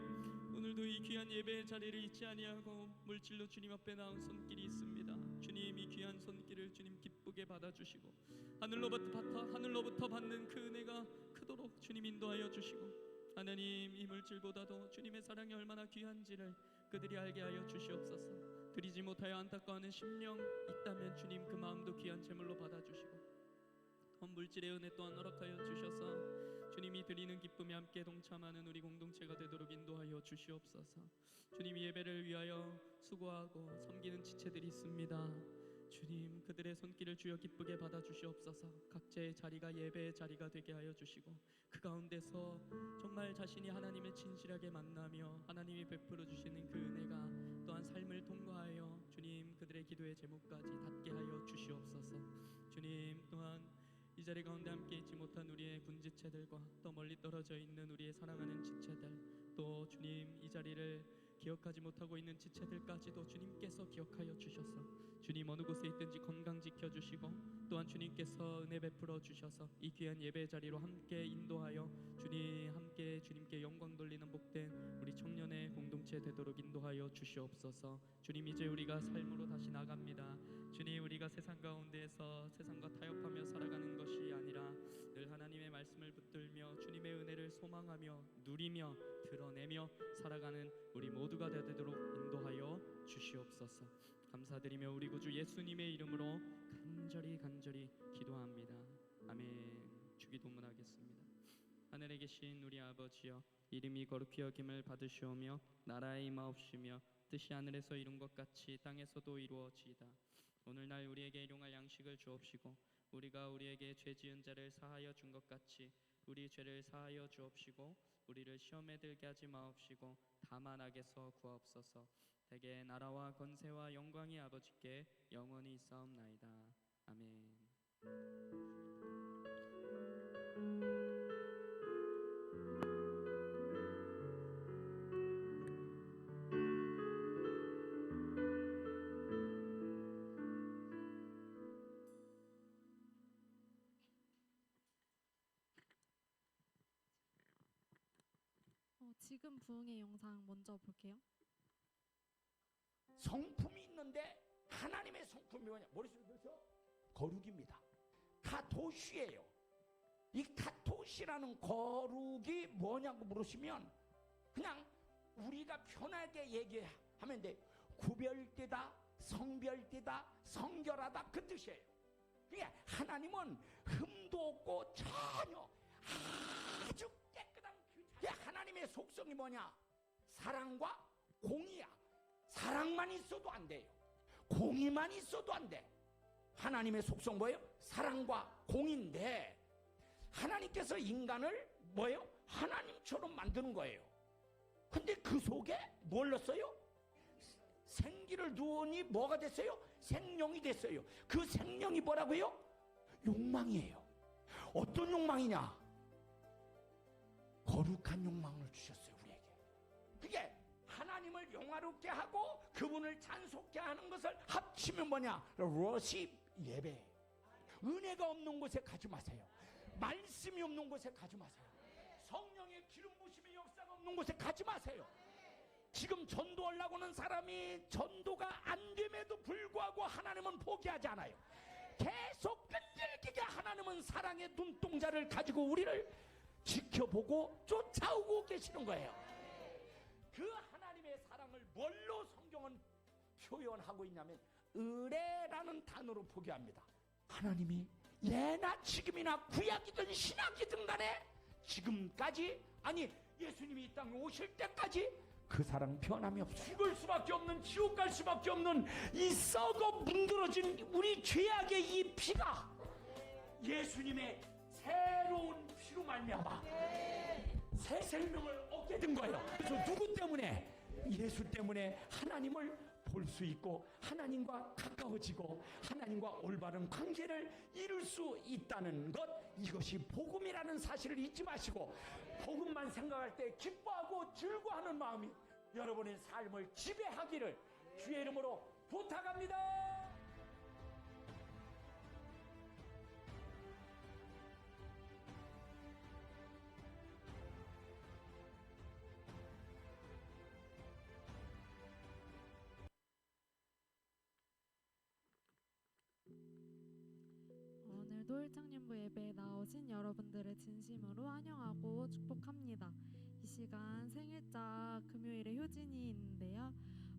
오늘도 이 귀한 예배의 자리를 잊지 아니하고 물질로 주님 앞에 나온 손길이 있습니다. 주님, 이 귀한 손길을 주님 기쁘게 받아주시고 하늘로부터 받는 그 은혜가 크도록 주님 인도하여 주시고, 하나님, 이 물질보다도 주님의 사랑이 얼마나 귀한지를 그들이 알게 하여 주시옵소서. 드리지 못하여 안타까워하는 심령 있다면 주님 그 마음도 귀한 제물로 받아주시고, 물질의 은혜 또한 허락하여 주셔서 주님이 드리는 기쁨에 함께 동참하는 우리 공동체가 되도록 인도하여 주시옵소서. 주님, 예배를 위하여 수고하고 섬기는 지체들이 있습니다. 주님, 그들의 손길을 주여 기쁘게 받아주시옵소서. 각자의 자리가 예배의 자리가 되게 하여 주시고, 그 가운데서 정말 자신이 하나님을 진실하게 만나며 하나님이 베풀어 주시는 그 은혜가 또한 삶을 통과하여 주님 그들의 기도의 제목까지 닿게 하여 주시옵소서. 주님, 또한 이 자리 가운데 함께 있지 못한 우리의 군지체들과 또 멀리 떨어져 있는 우리의 사랑하는 지체들, 또 주님 이 자리를 기억하지 못하고 있는 지체들까지도 주님께서 기억하여 주셔서 주님 어느 곳에 있든지 건강 지켜주시고, 또한 주님께서 은혜 베풀어 주셔서 이 귀한 예배 자리로 함께 인도하여 주님 함께 주님께 영광 돌리는 복된 우리 청년의 공동체 되도록 인도하여 주시옵소서. 주님, 이제 우리가 삶으로 다시 나갑니다. 주님, 우리가 세상 가운데에서 세상과 타협하며 살아가는 것이 아니라 늘 하나님의 말씀을 붙들며 주님의 은혜를 소망하며 누리며 드러내며 살아가는 우리 모두가 되도록 인도하여 주시옵소서. 감사드리며 우리 구주 예수님의 이름으로 간절히 기도합니다. 아멘. 주기도문하겠습니다. 하늘에 계신 우리 아버지여, 이름이 거룩히 여김을 받으시오며 나라의 임하옵시며 뜻이 하늘에서 이룬 것 같이 땅에서도 이루어지이다. 오늘날 우리에게 일용할 양식을 주옵시고, 우리가 우리에게 죄 지은 자를 사하여 준 것 같이 우리 죄를 사하여 주옵시고, 우리를 시험에 들게 하지 마옵시고 다만 악에서 구하옵소서. 대개 나라와 권세와 영광이 아버지께 영원히 있사옵나이다. 아멘. 지금 부흥의 영상 먼저 볼게요. 성품이 있는데 하나님의 성품이 뭐냐? 머릿속에 넣으세요. 거룩입니다. 카도시예요. 이 카도시라는 거룩이 뭐냐고 물으시면 그냥 우리가 편하게 얘기하면 돼. 구별되다, 성별되다, 성결하다, 그 뜻이에요. 그러니까 하나님은 흠도 없고 전혀 아주 깨끗한 하나님의 속성이 뭐냐? 사랑과 공의야. 사랑만 있어도 안 돼요. 공의만 있어도 안 돼. 하나님의 속성 뭐예요? 사랑과 공의인데, 하나님께서 인간을 뭐예요? 하나님처럼 만드는 거예요. 근데 그 속에 뭘 넣었어요? 생기를 두으니 뭐가 됐어요? 생명이 됐어요. 그 생명이 뭐라고요? 욕망이에요. 어떤 욕망이냐? 거룩한 욕망을 주셨어요, 우리에게. 그게 하나님을 영화롭게 하고 그분을 찬송케 하는 것을 합치면 뭐냐? 워십, 예배. 은혜가 없는 곳에 가지 마세요. 말씀이 없는 곳에 가지 마세요. 성령의 기름 부심의 역사가 없는 곳에 가지 마세요. 지금 전도하려고 하는 사람이 전도가 안 됨에도 불구하고 하나님은 포기하지 않아요. 계속 끈질기게 하나님은 사랑의 눈동자를 가지고 우리를 지켜보고 쫓아오고 계시는 거예요. 그 하나님의 사랑을 뭘로 성경은 표현하고 있냐면 의뢰라는 단어로 포기합니다. 하나님이 예나 지금이나 구약이든 신약이든 간에 지금까지, 아니 예수님이 이 땅에 오실 때까지 그 사랑 변함이 없어요. 죽을 수밖에 없는, 지옥 갈 수밖에 없는 이 썩어 문드러진 우리 죄악의 이 피가 예수님의 새로운 피로 말미암아 새 생명을 얻게 된 거예요. 그래서 누구 때문에? 예수 때문에 하나님을 볼 수 있고 하나님과 가까워지고 하나님과 올바른 관계를 이룰 수 있다는 것, 이것이 복음이라는 사실을 잊지 마시고 복음만 생각할 때 기뻐하고 즐거워하는 마음이 여러분의 삶을 지배하기를 주의 이름으로 부탁합니다. 오늘도 일장년부 예배에 나오신 여러분들을 진심으로 환영하고 축복합니다. 이 시간 생일자 금요일에 효진이 있는데요.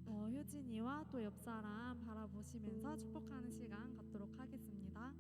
효진이와 또 옆사람 바라보시면서 축복하는 시간 갖도록 하겠습니다.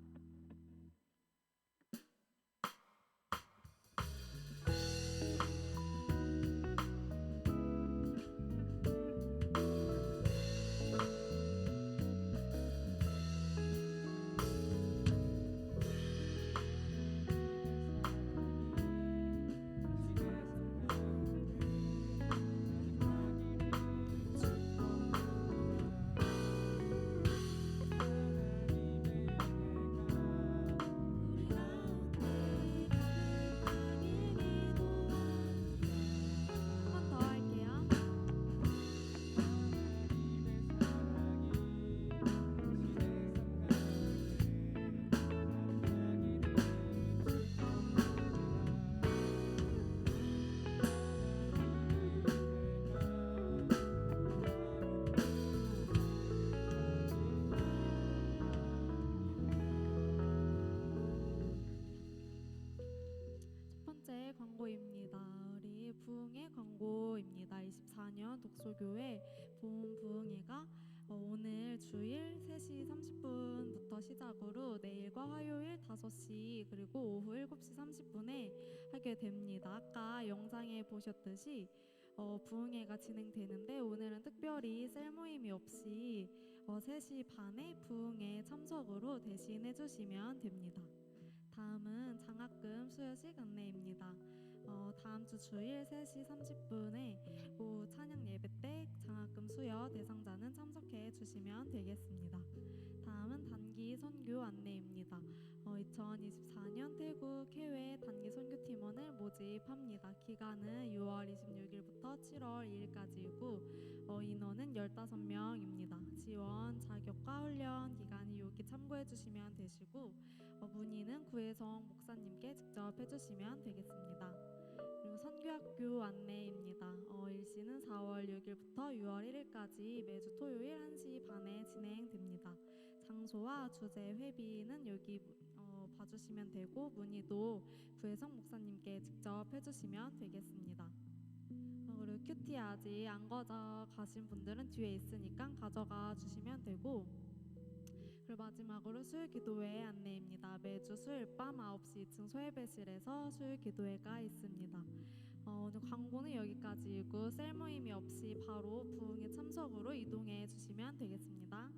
한 번 더 할게요. 첫 번째 광고입니다. 우리 부흥회 광고입니다. 24년 독서교회 봄 부흥회가 오늘 주일 3시 30분부터 시작으로 내일과 화요일 5시 그리고 오후 7시 30분에 하게 됩니다. 아까 영상에 보셨듯이 부흥회가 진행되는데 오늘은 특별히 셀 모임이 없이 3시 반에 부흥회 참석으로 대신해 주시면 됩니다. 다음은 장학금 수여식 안내입니다. 다음 주 주일 3시 30분에 오후 찬양 예배 때 장학금 수여 대상자는 참석해 주시면 되겠습니다. 다음은 단기 선교 안내입니다. 2024년 태국 해외 단기 선교팀원을 모집합니다. 기간은 6월 26일부터 7월 2일까지이고 인원은 15명입니다. 지원, 자격과 훈련 기간이 여기 참고해 주시면 되시고 문의는 구혜성 목사님께 직접 해주시면 되겠습니다. 그리고 선교학교 안내입니다. 일시는 4월 6일부터 6월 1일까지 매주 토요일 1시 반에 진행됩니다. 장소와 주제 회비는 여기 봐주시면 되고 문의도 구혜성 목사님께 직접 해주시면 되겠습니다. 그리고 큐티 아직 안 가져가신 분들은 뒤에 있으니까 가져가 주시면 되고, 그리고 마지막으로 수요일 기도회 안내입니다. 매주 수요일 밤 9시 2층 소예배실에서 수요일 기도회가 있습니다. 오늘 광고는 여기까지이고 셀 모임이 없이 바로 부흥회 참석으로 이동해 주시면 되겠습니다.